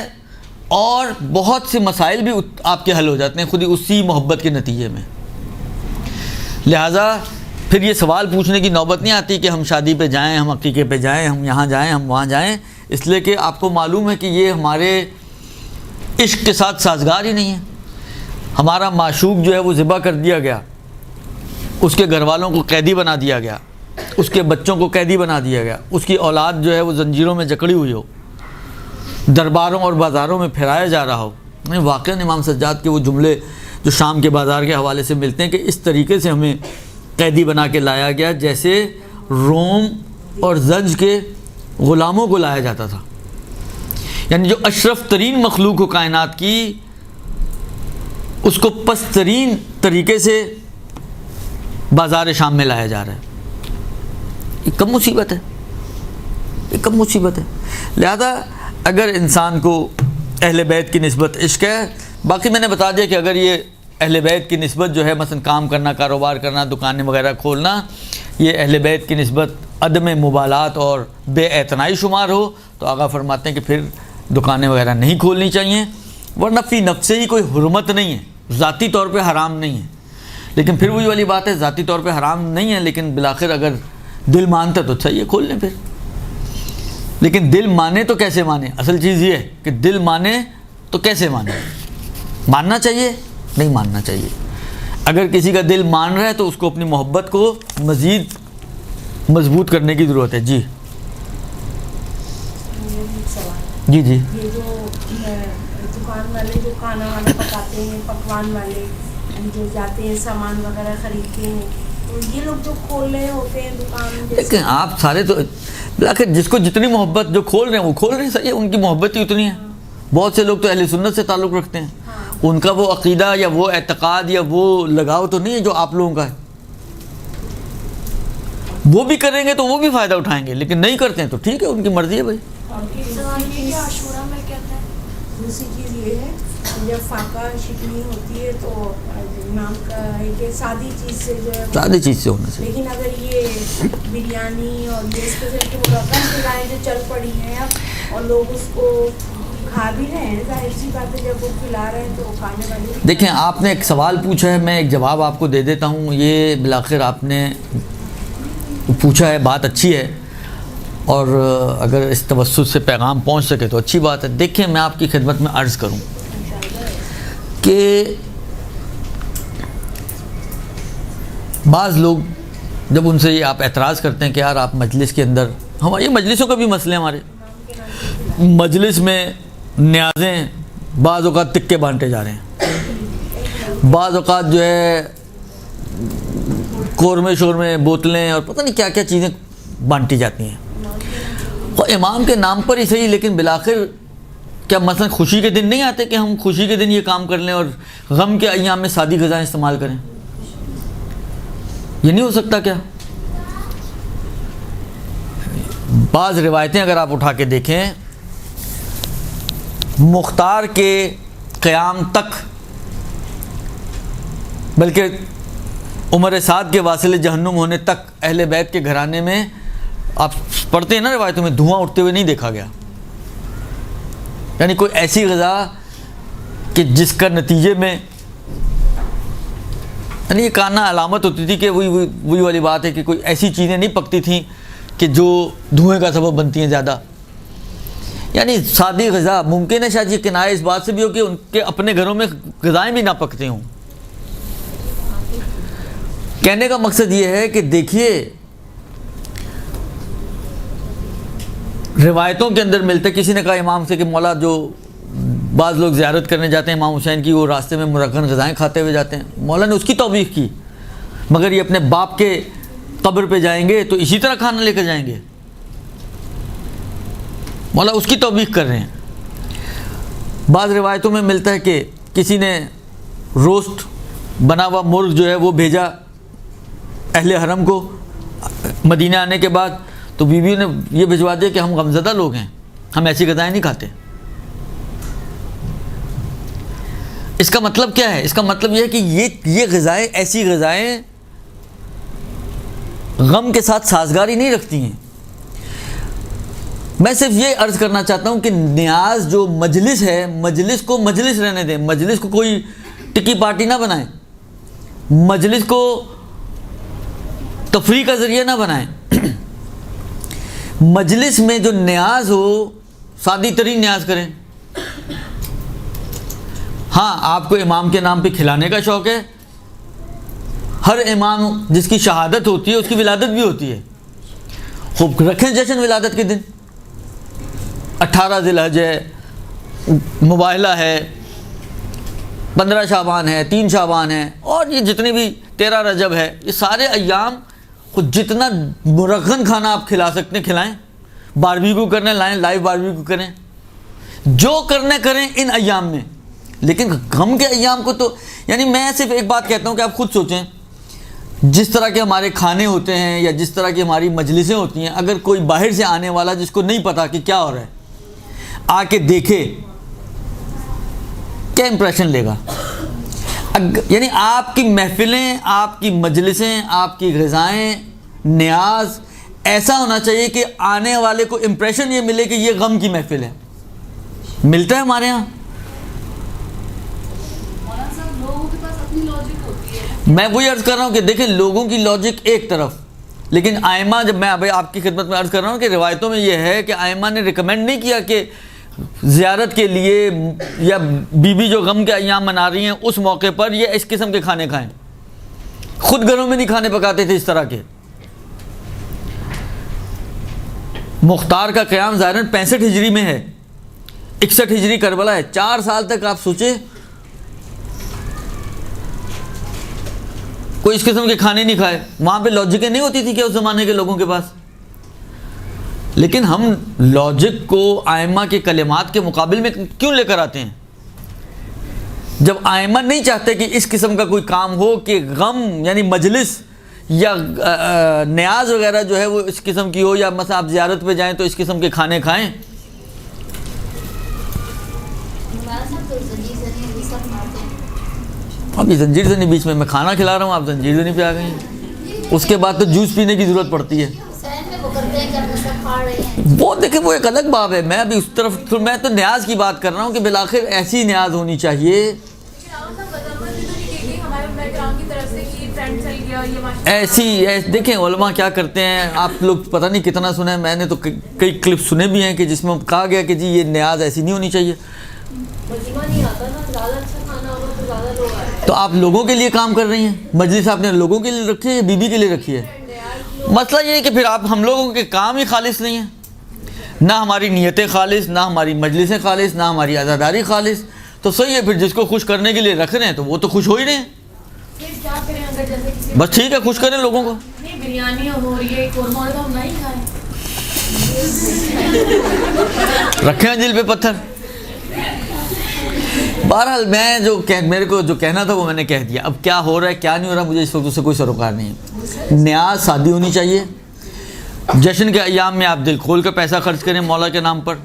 اور بہت سے مسائل بھی آپ کے حل ہو جاتے ہیں خود ہی اسی محبت کے نتیجے میں. لہٰذا پھر یہ سوال پوچھنے کی نوبت نہیں آتی کہ ہم شادی پہ جائیں، ہم عقیقے پہ جائیں، ہم یہاں جائیں، ہم وہاں جائیں، اس لیے کہ آپ کو معلوم ہے کہ یہ ہمارے عشق کے ساتھ سازگار ہی نہیں ہے. ہمارا معشوق جو ہے وہ ذبح کر دیا گیا، اس کے گھر والوں کو قیدی بنا دیا گیا، اس کے بچوں کو قیدی بنا دیا گیا، اس کی اولاد جو ہے وہ زنجیروں میں جکڑی ہوئی ہو، درباروں اور بازاروں میں پھیرایا جا رہا ہو. واقعاً امام سجاد کے وہ جملے جو شام کے بازار کے حوالے سے ملتے ہیں کہ اس طریقے سے ہمیں قیدی بنا کے لایا گیا جیسے روم اور زنج کے غلاموں کو لایا جاتا تھا. یعنی جو اشرف ترین مخلوق ہو کائنات کی، اس کو پست ترین طریقے سے بازار شام میں لایا جا رہا ہے. یہ کم مصیبت ہے، یہ کم مصیبت ہے. لہذا اگر انسان کو اہل بیت کی نسبت عشق ہے، باقی میں نے بتا دیا کہ اگر یہ اہل بیت کی نسبت جو ہے مثلا کام کرنا، کاروبار کرنا، دکانیں وغیرہ کھولنا، یہ اہل بیت کی نسبت عدم مبالات اور بے اعتنائی شمار ہو تو آقا فرماتے ہیں کہ پھر دکانیں وغیرہ نہیں کھولنی چاہیے. ورنہ فی نفس سے ہی کوئی حرمت نہیں ہے، ذاتی طور پہ حرام نہیں ہے. لیکن پھر وہی والی بات ہے، ذاتی طور پہ حرام نہیں ہے لیکن بالآخر اگر دل مانتا تو صحیح ہے، کھول لیں پھر. لیکن دل مانے تو کیسے مانے؟ اصل چیز یہ ہے کہ دل مانے تو کیسے مانے. ماننا چاہیے؟ نہیں ماننا چاہیے. اگر کسی کا دل مان رہا ہے تو اس کو اپنی محبت کو مزید مضبوط کرنے کی ضرورت ہے. جی جی جی. یہ جو دکان والے جو کھانا وانا پکاتے ہیں، پکوان والے جو جاتے ہیں سامان وغیرہ خریدتے ہیں، تو یہ لوگ جو کھول رہے ہوتے ہیں دکان، لیکن آپ سارے تو بالآخر جس کو جتنی محبت جو کھول رہے ہیں وہ کھول رہے ہیں، صحیح ہے، ان کی محبت ہی اتنی ہے. بہت سے لوگ تو اہل سنت سے تعلق رکھتے ہیں، ان کا وہ عقیدہ یا وہ اعتقاد یا وہ لگاؤ تو نہیں ہے جو آپ لوگوں کا ہے. وہ بھی کریں گے تو وہ بھی فائدہ اٹھائیں گے، لیکن نہیں کرتے ہیں تو ٹھیک ہے، ان کی مرضی ہے بھائی. عاشورہ میں کہتے ہیں دوسری چیز یہ ہے جب فاقہ شکنی ہوتی ہے تو امام کا ہے کہ سادی چیز سے جو ہے، سادی چیز سے ہونا چاہیے. لیکن اگر یہ بریانی اور یہ اس قسم کی وہ رقم کھلائیں جو چل پڑی ہیں اب اور لوگ اس کو کھا بھی رہے ہیں، ظاہر سی بات ہے جب وہ کھلا رہے ہیں تو وہ کھانے والے. دیکھیں آپ نے ایک سوال پوچھا ہے، میں ایک جواب آپ کو دے دیتا ہوں. یہ بالآخر آپ نے پوچھا ہے، بات اچھی ہے، اور اگر اس توسط سے پیغام پہنچ سکے تو اچھی بات ہے. دیکھیں میں آپ کی خدمت میں عرض کروں کہ بعض لوگ جب ان سے یہ آپ اعتراض کرتے ہیں کہ یار آپ مجلس کے اندر، ہماری مجلسوں کا بھی مسئلے، ہمارے مجلس میں نیازیں بعض اوقات تکے بانٹے جا رہے ہیں، بعض اوقات جو ہے قورمے شورمے بوتلیں اور پتہ نہیں کیا کیا چیزیں بانٹی جاتی ہیں. اور امام کے نام پر ہی صحیح، لیکن بالآخر کیا مثلا خوشی کے دن نہیں آتے کہ ہم خوشی کے دن یہ کام کر لیں اور غم کے ایام میں سادی غذائیں استعمال کریں؟ یہ نہیں ہو سکتا کیا؟ بعض روایتیں اگر آپ اٹھا کے دیکھیں، مختار کے قیام تک، بلکہ عمر سعد کے واصل جہنم ہونے تک اہل بیت کے گھرانے میں آپ پڑھتے ہیں نا روایتوں میں، دھواں اٹھتے ہوئے نہیں دیکھا گیا. یعنی کوئی ایسی غذا کہ جس کا نتیجے میں، یعنی یہ کانا علامت ہوتی تھی کہ وہی والی بات ہے کہ کوئی ایسی چیزیں نہیں پکتی تھیں کہ جو دھوئیں کا سبب بنتی ہیں زیادہ. یعنی سادی غذا، ممکن ہے شاید یہ کنایہ اس بات سے بھی ہو کہ ان کے اپنے گھروں میں غذائیں بھی نہ پکتے ہوں. کہنے کا مقصد یہ ہے کہ دیکھیے روایتوں کے اندر ملتے، کسی نے کہا امام سے کہ مولا جو بعض لوگ زیارت کرنے جاتے ہیں امام حسین کی، وہ راستے میں مرغن غذائیں کھاتے ہوئے جاتے ہیں. مولا نے اس کی توبیخ کی، مگر یہ اپنے باپ کے قبر پہ جائیں گے تو اسی طرح کھانا لے کر جائیں گے. مولا اس کی توبیخ کر رہے ہیں. بعض روایتوں میں ملتا ہے کہ کسی نے روسٹ بنا ہوا مرغ جو ہے وہ بھیجا اہل حرم کو مدینہ آنے کے بعد، تو بیوی نے یہ بھجوا دیا کہ ہم غمزدہ لوگ ہیں، ہم ایسی غذائیں نہیں کھاتے. اس کا مطلب کیا ہے؟ اس کا مطلب یہ ہے کہ یہ غذائیں، ایسی غذائیں غم کے ساتھ سازگاری نہیں رکھتی ہیں. میں صرف یہ عرض کرنا چاہتا ہوں کہ نیاز جو مجلس ہے، مجلس کو مجلس رہنے دیں، مجلس کو کوئی ٹکی پارٹی نہ بنائیں، مجلس کو تفریح کا ذریعہ نہ بنائیں. مجلس میں جو نیاز ہو سادی ترین نیاز کریں. ہاں آپ کو امام کے نام پہ کھلانے کا شوق ہے، ہر امام جس کی شہادت ہوتی ہے اس کی ولادت بھی ہوتی ہے، خوب رکھیں جشن ولادت کے دن. 18 ذی الحج ہے، مباہلہ ہے، 15 شعبان ہے، 3 شعبان ہے، اور یہ جتنی بھی 13 رجب ہے، یہ سارے ایام خود جتنا مرغن کھانا آپ کھلا سکتے ہیں کھلائیں. باربیکیو کرنے لائیں، لائیو باربیکیو کریں، جو کرنے کریں ان ایام میں. لیکن غم کے ایام کو تو، یعنی میں صرف ایک بات کہتا ہوں کہ آپ خود سوچیں، جس طرح کے ہمارے کھانے ہوتے ہیں یا جس طرح کی ہماری مجلسیں ہوتی ہیں، اگر کوئی باہر سے آنے والا جس کو نہیں پتا کہ کیا ہو رہا ہے آ کے دیکھے، کیا امپریشن لے گا؟ یعنی آپ کی محفلیں، آپ کی مجلسیں، آپ کی غذائیں، نیاز ایسا ہونا چاہیے کہ آنے والے کو امپریشن یہ ملے کہ یہ غم کی محفل ہے. ملتا ہے ہمارے ہاں؟ میں وہی عرض کر رہا ہوں کہ دیکھیں لوگوں کی لاجک ایک طرف، لیکن آئمہ، جب میں ابھی آپ کی خدمت میں عرض کر رہا ہوں کہ روایتوں میں یہ ہے کہ آئمہ نے ریکمینڈ نہیں کیا کہ زیارت کے لیے یا بیوی جو غم کے ایام منا رہی ہیں اس موقع پر یہ اس قسم کے کھانے کھائیں. خود گھروں میں نہیں کھانے پکاتے تھے اس طرح کے. مختار کا قیام ظاہراً 65 ہجری میں ہے، 61 ہجری کربلا ہے. 4 سال تک آپ سوچیں کوئی اس قسم کے کھانے نہیں کھائے. وہاں پہ لاجکیں نہیں ہوتی تھی کہ اس زمانے کے لوگوں کے پاس. لیکن ہم لاجک کو آئمہ کے کلمات کے مقابل میں کیوں لے کر آتے ہیں؟ جب آئمہ نہیں چاہتے کہ اس قسم کا کوئی کام ہو کہ غم یعنی مجلس یا نیاز وغیرہ جو ہے وہ اس قسم کی ہو، یا مثلا آپ زیارت پہ جائیں تو اس قسم کے کھانے کھائیں. اب یہ زنجیر زنی بیچ میں کھانا کھلا رہا ہوں، آپ زنجیر زنی پہ آ گئے ہیں. اس کے بعد تو جوس پینے کی ضرورت پڑتی ہے. وہ دیکھیں وہ ایک الگ باب ہے. میں ابھی اس طرف، میں تو نیاز کی بات کر رہا ہوں کہ بالآخر ایسی نیاز ہونی چاہیے، ایسی دیکھیں علماء کیا کرتے ہیں. آپ لوگ پتہ نہیں کتنا سنے، میں نے تو کئی کلپ سنے بھی ہیں کہ جس میں کہا گیا کہ جی یہ نیاز ایسی نہیں ہونی چاہیے. تو آپ لوگوں کے لیے کام کر رہی ہیں، مجلس آپ نے لوگوں کے لیے رکھی ہے یا بیوی کے لیے رکھی ہے؟ مسئلہ یہ ہے کہ پھر آپ ہم لوگوں کے کام ہی خالص نہیں ہیں، نہ ہماری نیتیں خالص، نہ ہماری مجلسیں خالص، نہ ہماری عزاداری خالص. تو صحیح ہے، پھر جس کو خوش کرنے کے لیے رکھ رہے ہیں تو وہ تو خوش ہو ہی رہے ہیں. بس ٹھیک ہے، خوش کریں لوگوں کو. رکھیں دل پہ پتھر. بہرحال میں میرے کو جو کہنا تھا وہ میں نے کہہ دیا. اب کیا ہو رہا ہے کیا نہیں ہو رہا مجھے اس وقت اس سے کوئی سروکار نہیں ہے. نیاز سادی ہونی چاہیے. جشن کے ایام میں آپ دل کھول کر پیسہ خرچ کریں مولا کے نام پر.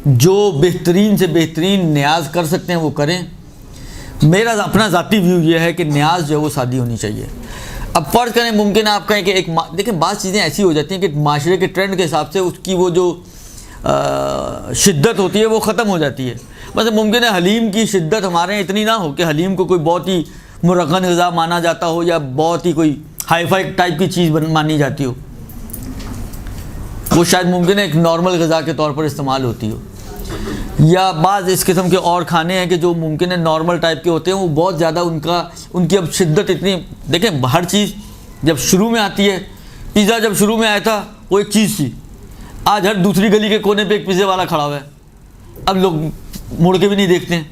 جو بہترین سے بہترین نیاز کر سکتے ہیں وہ کریں. میرا اپنا ذاتی ویو یہ ہے کہ نیاز جو ہے وہ سادی ہونی چاہیے. اب فرض کریں ممکن ہے آپ کہیں کہ دیکھیں بعض چیزیں ایسی ہو جاتی ہیں کہ معاشرے کے ٹرینڈ کے حساب سے اس کی وہ جو شدت ہوتی ہے وہ ختم ہو جاتی ہے. مثلا ممکن ہے حلیم کی شدت ہمارے یہاں اتنی نہ ہو کہ حلیم کو کوئی بہت ہی مرغن غذا مانا جاتا ہو یا بہت ہی کوئی ہائی فائی ٹائپ کی چیز مانی جاتی ہو. وہ شاید ممکن ہے ایک نارمل غذا کے طور پر استعمال ہوتی ہو. یا بعض اس قسم کے اور کھانے ہیں کہ جو ممکن ہے نارمل ٹائپ کے ہوتے ہیں وہ بہت زیادہ ان کی اب شدت اتنی. دیکھیں ہر چیز جب شروع میں آتی ہے، پیزا جب شروع میں آیا تھا وہ ایک چیز تھی. آج ہر دوسری گلی کے کونے پہ ایک پیزے والا کھڑا ہوا ہے. اب لوگ مڑ کے بھی نہیں دیکھتے ہیں.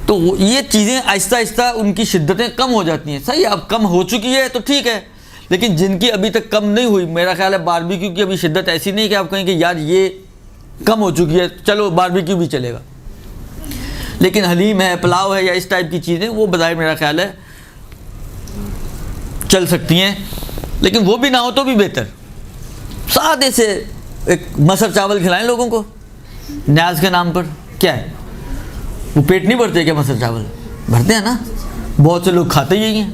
تو یہ چیزیں آہستہ آہستہ ان کی شدتیں کم ہو جاتی ہیں. صحیح اب کم ہو چکی ہے تو ٹھیک ہے، لیکن جن کی ابھی تک کم نہیں ہوئی، میرا خیال ہے باربیکیو کی ابھی شدت ایسی نہیں کہ آپ کہیں کہ یار یہ کم ہو چکی ہے چلو باربیکیو بھی چلے گا. لیکن حلیم ہے، پلاؤ ہے یا اس ٹائپ کی چیزیں وہ بظاہر میرا خیال ہے چل سکتی ہیں. لیکن وہ بھی نہ ہو تو بھی بہتر. سادے سے ایک مسر چاول کھلائیں لوگوں کو نیاز کے نام پر. کیا ہے وہ پیٹ نہیں بھرتے کیا؟ مسر چاول بھرتے ہیں نا، بہت سے لوگ کھاتے ہی ہیں.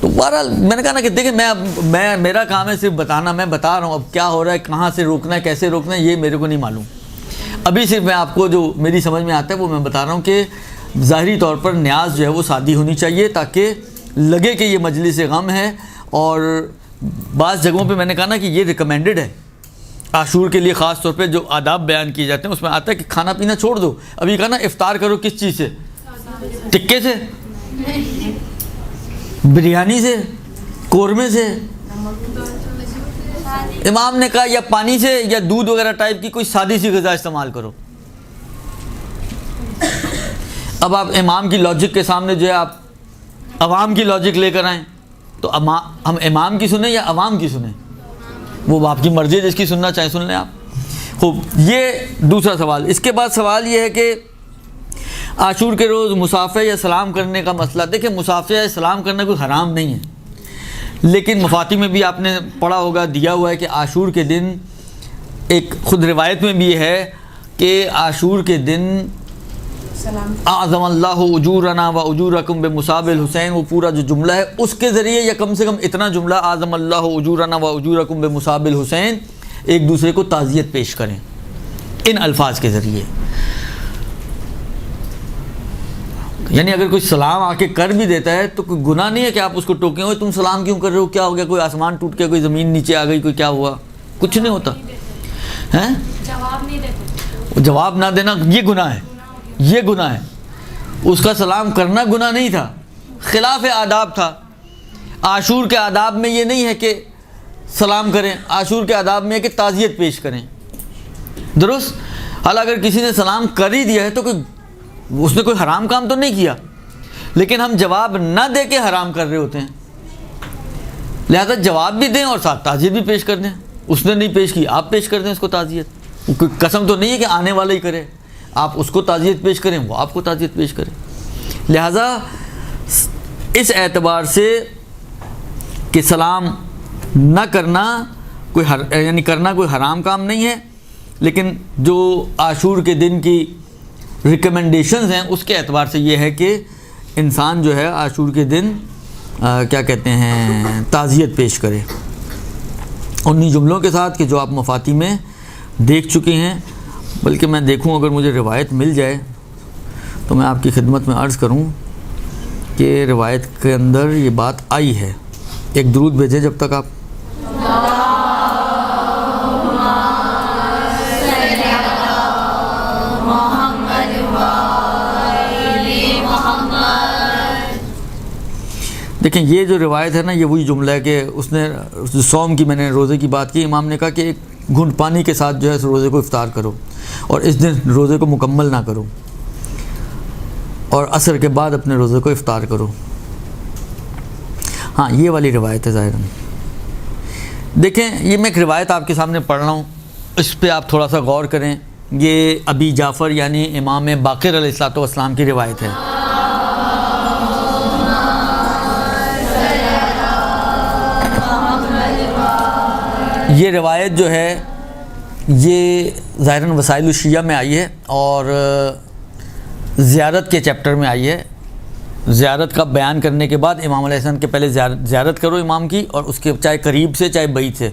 تو بہرحال میں نے کہا نا کہ دیکھیں میں میرا کام ہے صرف بتانا. میں بتا رہا ہوں اب کیا ہو رہا ہے، کہاں سے روکنا ہے، کیسے روکنا ہے، یہ میرے کو نہیں معلوم. ابھی صرف میں آپ کو جو میری سمجھ میں آتا ہے وہ میں بتا رہا ہوں کہ ظاہری طور پر نیاز جو ہے وہ سادی ہونی چاہیے تاکہ لگے کہ یہ مجلس غم ہے. اور بعض جگہوں پہ میں نے کہا نا کہ یہ ریکمینڈڈ ہے عاشور کے لیے، خاص طور پہ جو آداب بیان کیے جاتے ہیں اس میں آتا ہے کہ کھانا پینا چھوڑ دو. ابھی کہا نا افطار کرو کس چیز سے؟ ٹکے سے، بریانی سے، قورمے سے. امام نے کہا یا پانی سے یا دودھ وغیرہ ٹائپ کی کوئی سادی سی غذا استعمال کرو. اب آپ امام کی لاجک کے سامنے جو ہے آپ عوام کی لاجک لے کر آئیں تو ہم امام کی سنیں یا عوام کی سنیں؟ وہ آپ کی مرضی ہے، جس کی سننا چاہیں سن لیں آپ. خوب، یہ دوسرا سوال. اس کے بعد سوال یہ ہے کہ عاشور کے روز مصافحہ یا سلام کرنے کا مسئلہ. دیکھیں مصافحہ یا سلام کرنا کوئی حرام نہیں ہے، لیکن مفاتی میں بھی آپ نے پڑھا ہوگا، دیا ہوا ہے کہ عاشور کے دن ایک خود روایت میں بھی ہے کہ عاشور کے دن اعظم اللہ اجورنا و اجورکم بمصاب الحسین، وہ پورا جو جملہ ہے اس کے ذریعے یا کم سے کم اتنا جملہ اعظم اللہ اجورنا و اجورکم بمصاب الحسین ایک دوسرے کو تعزیت پیش کریں ان الفاظ کے ذریعے. یعنی اگر کوئی سلام آ کے کر بھی دیتا ہے تو کوئی گناہ نہیں ہے کہ آپ اس کو ٹوکیں ہوئے تم سلام کیوں کر رہے ہو، کیا ہو گیا، کوئی آسمان ٹوٹ گیا، کوئی زمین نیچے آ گئی، کوئی کیا ہوا، کچھ نہیں ہوتا ہے. جواب نہیں دیتے، جواب نہ دینا یہ گناہ ہے، یہ گناہ ہے. اس کا سلام کرنا گناہ نہیں تھا، خلاف آداب تھا. عاشور کے آداب میں یہ نہیں ہے کہ سلام کریں، عاشور کے آداب میں ہے کہ تعزیت پیش کریں. درست. حالانکہ اگر کسی نے سلام کر ہی دیا ہے تو کوئی اس نے کوئی حرام کام تو نہیں کیا، لیکن ہم جواب نہ دے کے حرام کر رہے ہوتے ہیں. لہذا جواب بھی دیں اور ساتھ تعزیت بھی پیش کر دیں. اس نے نہیں پیش کی آپ پیش کر دیں اس کو تعزیت. کوئی قسم تو نہیں ہے کہ آنے والا ہی کرے، آپ اس کو تعزیت پیش کریں وہ آپ کو تعزیت پیش کریں. لہذا اس اعتبار سے کہ سلام نہ کرنا یعنی کرنا کوئی حرام کام نہیں ہے، لیکن جو عاشور کے دن کی ریکمنڈیشنز ہیں اس کے اعتبار سے یہ ہے کہ انسان جو ہے عاشور کے دن کیا کہتے ہیں تعزیت پیش کرے انہی جملوں کے ساتھ کہ جو آپ مفاتی میں دیکھ چکے ہیں. بلکہ میں دیکھوں اگر مجھے روایت مل جائے تو میں آپ کی خدمت میں عرض کروں کہ روایت کے اندر یہ بات آئی ہے. ایک درود بھیجیں جب تک آپ. دیکھیں یہ جو روایت ہے نا یہ وہی جملہ ہے کہ اس نے صوم کی، میں نے روزے کی بات کی، امام نے کہا کہ ایک گھنٹ پانی کے ساتھ جو ہے روزے کو افطار کرو اور اس دن روزے کو مکمل نہ کرو اور عصر کے بعد اپنے روزے کو افطار کرو. ہاں یہ والی روایت ہے ظاہراً. دیکھیں یہ میں ایک روایت آپ کے سامنے پڑھ رہا ہوں، اس پہ آپ تھوڑا سا غور کریں یہ ابی جعفر یعنی امام باقر علیہ الصلوۃ والسلام کی روایت ہے۔ یہ روایت جو ہے یہ ظاہراً وسائل الشیعہ میں آئی ہے اور زیارت کے چیپٹر میں آئی ہے۔ زیارت کا بیان کرنے کے بعد امام علیہ السلام کے پہلے زیارت کرو امام کی، اور اس کے چاہے قریب سے چاہے بعید سے۔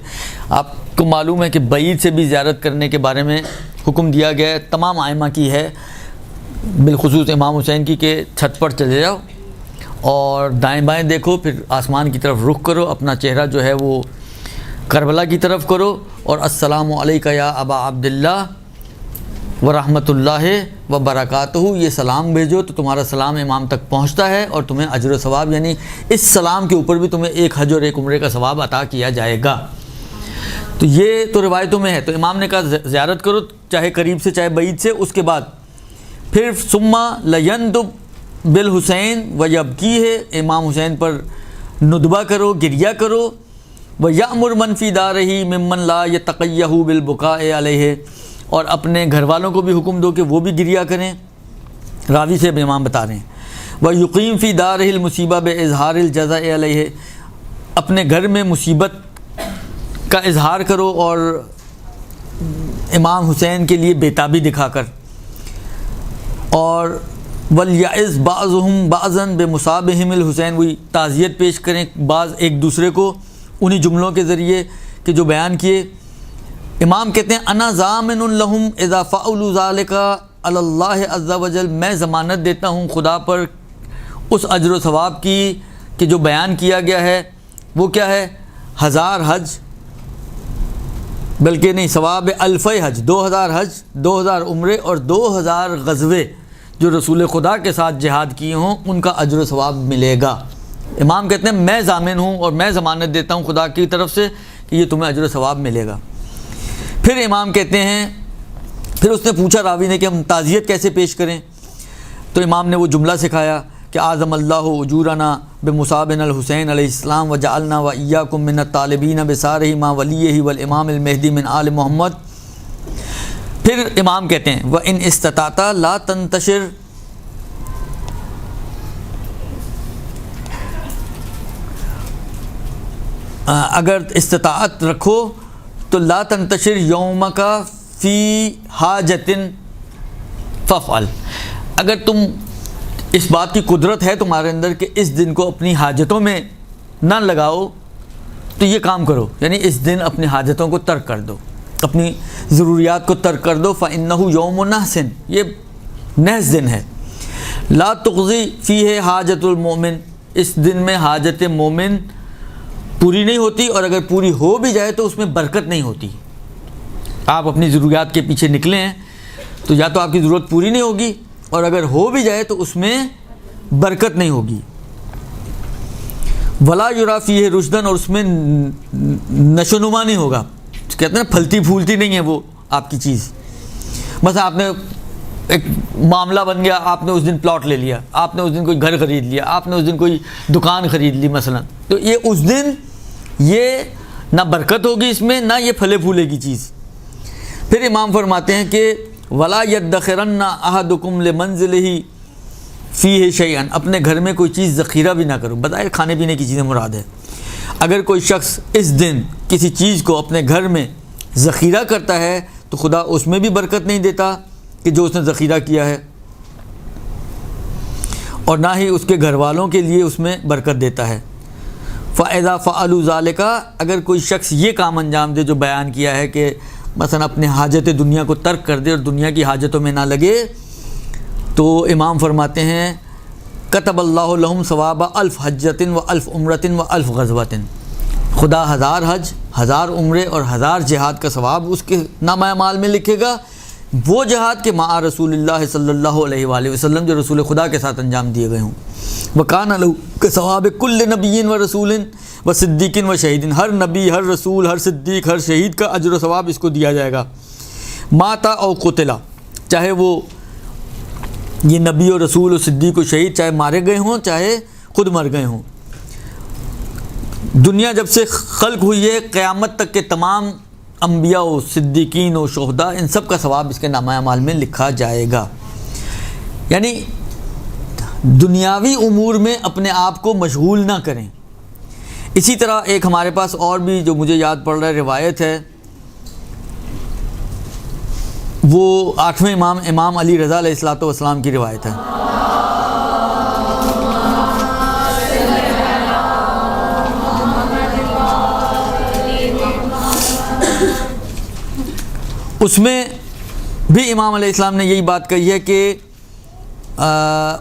آپ کو معلوم ہے کہ بعید سے بھی زیارت کرنے کے بارے میں حکم دیا گیا ہے، تمام ائمہ کی ہے، بالخصوص امام حسین کی، کہ چھت پر چلے جاؤ اور دائیں بائیں دیکھو، پھر آسمان کی طرف رخ کرو، اپنا چہرہ جو ہے وہ کربلا کی طرف کرو، اور السلام علیکہ یا ابا عبداللہ ورحمۃ اللہ وبرکاتہ، یہ سلام بھیجو تو تمہارا سلام امام تک پہنچتا ہے اور تمہیں اجر و ثواب، یعنی اس سلام کے اوپر بھی تمہیں ایک حج اور ایک عمرے کا ثواب عطا کیا جائے گا۔ تو یہ تو روایتوں میں ہے، تو امام نے کہا زیارت کرو چاہے قریب سے چاہے بعید سے۔ اس کے بعد پھر ثم لینتب بالحسین ویبکی ہے، امام حسین پر ندبہ کرو، گریہ کرو، وَيَأْمُرْ مَنْ فِي دَارِهِ مِمَّنْ لَا يَتَقَيَّهُ بِالْبُكَاءِ عَلَيْهِ، اور اپنے گھر والوں کو بھی حکم دو کہ وہ بھی گریہ کریں۔ راوی سے امام بتا رہے ہیں وَيُقِيمْ فِي دَارِهِ الْمُصِيبَةَ بِإِظْهَارِ الْجَزَاءِ عَلَيْهِ، اپنے گھر میں مصیبت کا اظہار کرو اور امام حسین کے لیے بیتابی دکھا کر، اور وَلْيَعِظْ بَعْضُهُمْ بَعْضًا بِمُصَابِهِمِ الْحُسَيْنِ، وہی تعزیت پیش کریں بعض ایک دوسرے کو انہی جملوں کے ذریعے کہ جو بیان کیے۔ امام کہتے ہیں انا ضامن لہم اذا فعلوا ذلک علی اللہ عز وجل، میں ضمانت دیتا ہوں خدا پر اس اجر و ثواب کی کہ جو بیان کیا گیا ہے وہ کیا ہے، 1000 حج، بلکہ نہیں، ثواب 1000 حج، 2000 حج، 2000 عمرے اور 2000 غزوے جو رسول خدا کے ساتھ جہاد کیے ہوں ان کا اجر و ثواب ملے گا۔ امام کہتے ہیں میں ضامن ہوں اور میں ضمانت دیتا ہوں خدا کی طرف سے کہ یہ تمہیں اجر و ثواب ملے گا۔ پھر امام کہتے ہیں، پھر اس نے پوچھا راوی نے کہ ہم تعزیت کیسے پیش کریں، تو امام نے وہ جملہ سکھایا کہ اعظم اللہ اجورنا بمصابنا الحسین علیہ السلام وجعلنا وإیاکم من الطالبین بثارہ ما ولیہ والامام المہدی من آل محمد۔ پھر امام کہتے ہیں وَإِنْ اسْتَطَعْتَ لَا تَنْتَشِرْ، اگر استطاعت رکھو تو لا تنتشر یومک فی حاجت فافعل، اگر تم اس بات کی قدرت ہے تمہارے اندر کہ اس دن کو اپنی حاجتوں میں نہ لگاؤ تو یہ کام کرو، یعنی اس دن اپنی حاجتوں کو ترک کر دو، اپنی ضروریات کو ترک کر دو۔ فإنہ یوم نحس، یہ نحس دن ہے۔ لا تقضی فیہ حاجت المؤمن، اس دن میں حاجت مومن پوری نہیں ہوتی، اور اگر پوری ہو بھی جائے تو اس میں برکت نہیں ہوتی۔ آپ اپنی ضروریات کے پیچھے نکلے ہیں تو یا تو آپ کی ضرورت پوری نہیں ہوگی، اور اگر ہو بھی جائے تو اس میں برکت نہیں ہوگی۔ ولا یری فیہ رشدن، اور اس میں نشو نما نہیں ہوگا، کہتے ہیں نا پھلتی پھولتی نہیں ہے وہ آپ کی چیز۔ مثلا آپ نے ایک معاملہ بن گیا، آپ نے اس دن پلاٹ لے لیا، آپ نے اس دن کوئی گھر خرید لیا، آپ نے اس دن کوئی دکان خرید لی مثلا، تو یہ اس دن یہ نہ برکت ہوگی اس میں، نہ یہ پھلے پھولے کی چیز۔ پھر امام فرماتے ہیں کہ ولا یدخرن احدکم لمنزلہ فیہ شیئا، اپنے گھر میں کوئی چیز ذخیرہ بھی نہ کرو، بظاہر کھانے پینے کی چیزیں مراد ہے۔ اگر کوئی شخص اس دن کسی چیز کو اپنے گھر میں ذخیرہ کرتا ہے تو خدا اس میں بھی برکت نہیں دیتا کہ جو اس نے ذخیرہ کیا ہے، اور نہ ہی اس کے گھر والوں کے لیے اس میں برکت دیتا ہے۔ فَإِذَا فَعَلُوا ذَلِكَ، اگر کوئی شخص یہ کام انجام دے جو بیان کیا ہے کہ مثلا اپنے حاجت دنیا کو ترک کر دے اور دنیا کی حاجتوں میں نہ لگے، تو امام فرماتے ہیں کتب اللہ لہم ثواب 1000 حجۃ و1000 عمرۃ و1000 غزوۃ، خدا 1000 حج، 1000 عمرے اور 1000 جہاد کا ثواب اس کے نامہ اعمال میں لکھے گا، وہ جہاد کے مع رسول اللہ صلی اللہ علیہ وآلہ وسلم جو رسول خدا کے ساتھ انجام دیے گئے ہوں۔ وَكَانَ لَهُ كَثَوَابِ كُلِّ نَبِيٍّ وَرَسُولٍ وَصِدِّيقٍ وَشَهِيدٍ، ہر نبی، ہر رسول، ہر صدیق، ہر شہید کا اجر و ثواب اس کو دیا جائے گا۔ ماتا او قتلا، چاہے وہ یہ نبی و رسول و صدیق و شہید چاہے مارے گئے ہوں چاہے خود مر گئے ہوں۔ دنیا جب سے خلق ہوئی ہے قیامت تک کے تمام انبیاء و صدیقین و شہداء ان سب کا ثواب اس کے نامہ اعمال میں لکھا جائے گا. یعنی دنیاوی امور میں اپنے آپ کو مشغول نہ کریں. اسی طرح ایک ہمارے پاس اور بھی جو مجھے یاد پڑ رہا ہے روایت ہے، وہ 8ویں امام علی رضا علیہ الصلوۃ والسلام کی روایت ہے. اس میں بھی امام علیہ السلام نے یہی بات کہی ہے کہ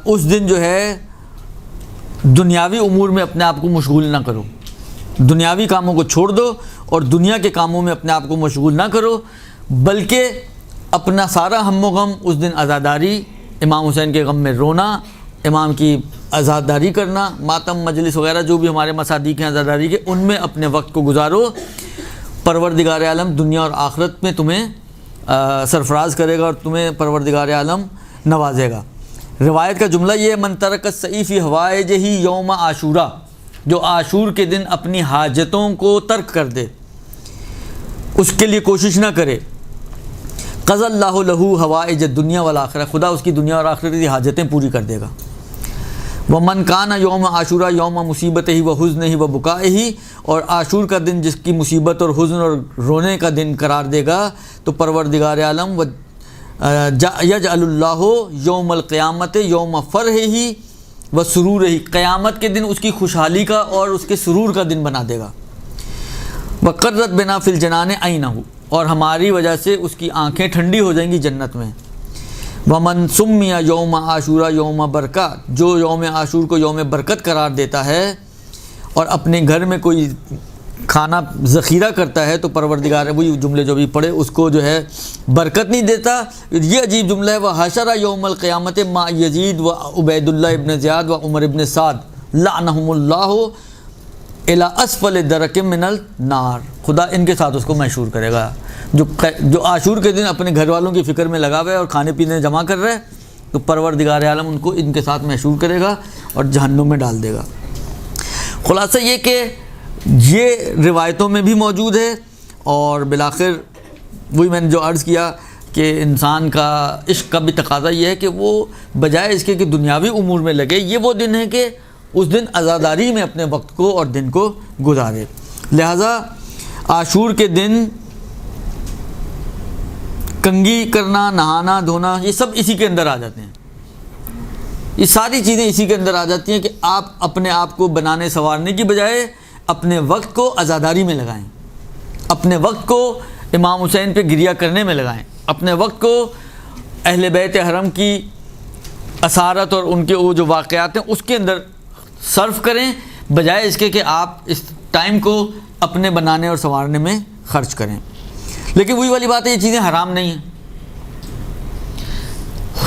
اس دن جو ہے دنیاوی امور میں اپنے آپ کو مشغول نہ کرو، دنیاوی کاموں کو چھوڑ دو اور دنیا کے کاموں میں اپنے آپ کو مشغول نہ کرو، بلکہ اپنا سارا ہم و غم اس دن عزاداری، امام حسین کے غم میں رونا، امام کی عزاداری کرنا، ماتم مجلس وغیرہ جو بھی ہمارے مصادیق ہیں عزاداری کے، ان میں اپنے وقت کو گزارو. پروردگار عالم دنیا اور آخرت میں تمہیں سرفراز کرے گا اور تمہیں پروردگار عالم نوازے گا. روایت کا جملہ یہ ہے، من ترک السعی فی حوائجہ یوم عاشورہ، جو عاشور کے دن اپنی حاجتوں کو ترک کر دے، اس کے لیے کوشش نہ کرے، قضى اللہ لہ حوائج الدنیا والآخرہ، خدا اس کی دنیا اور آخرت کی حاجتیں پوری کر دے گا. ومن کان یوم عاشورہ یوم مصیبتہ وحزنہ وبکائہ، اور عاشور کا دن جس کی مصیبت اور حزن اور رونے کا دن قرار دے گا تو پروردگار عالم یجعل اللہ یوم القیامت یوم فرحہ وسرورہ، قیامت کے دن اس کی خوشحالی کا اور اس کے سرور کا دن بنا دے گا. وقرت بنا فی الجنان عینہ، اور ہماری وجہ سے اس کی آنکھیں ٹھنڈی ہو جائیں گی جنت میں. ومن سمی یوم عاشورہ یوم برکات، جو یوم عاشور کو یوم برکت قرار دیتا ہے اور اپنے گھر میں کوئی کھانا ذخیرہ کرتا ہے تو پروردگار وہی جملے جو بھی پڑھے اس کو جو ہے برکت نہیں دیتا. یہ عجیب جملہ ہے، وحشر یوم القیامت مع یزید و عبید اللہ ابن زیاد و عمر ابن سعد لعنہم اللہ الی اسفل درک من النار، خدا ان کے ساتھ اس کو محشور کرے گا. جو عاشور کے دن اپنے گھر والوں کی فکر میں لگا ہوا ہے اور کھانے پینے جمع کر رہا ہے تو پروردگار عالم ان کو ان کے ساتھ محشور کرے گا اور جہنم میں ڈال دے گا. خلاصہ یہ کہ یہ روایتوں میں بھی موجود ہے، اور بالآخر وہی میں نے جو عرض کیا کہ انسان کا عشق کا بھی تقاضا یہ ہے کہ وہ بجائے اس کے کہ دنیاوی امور میں لگے، یہ وہ دن ہے کہ اس دن عزاداری میں اپنے وقت کو اور دن کو گزارے. لہذا عاشور کے دن کنگھی کرنا، نہانا دھونا، یہ سب اسی کے اندر آ جاتے ہیں. یہ ساری چیزیں اسی کے اندر آ جاتی ہیں کہ آپ اپنے آپ کو بنانے سنوارنے کی بجائے اپنے وقت کو عزاداری میں لگائیں، اپنے وقت کو امام حسین پہ گریہ کرنے میں لگائیں، اپنے وقت کو اہل بیت حرم کی اسارت اور ان کے وہ جو واقعات ہیں اس کے اندر صرف کریں، بجائے اس کے کہ آپ اس ٹائم کو اپنے بنانے اور سنوارنے میں خرچ کریں. لیکن وہی والی بات ہے، یہ چیزیں حرام نہیں ہیں.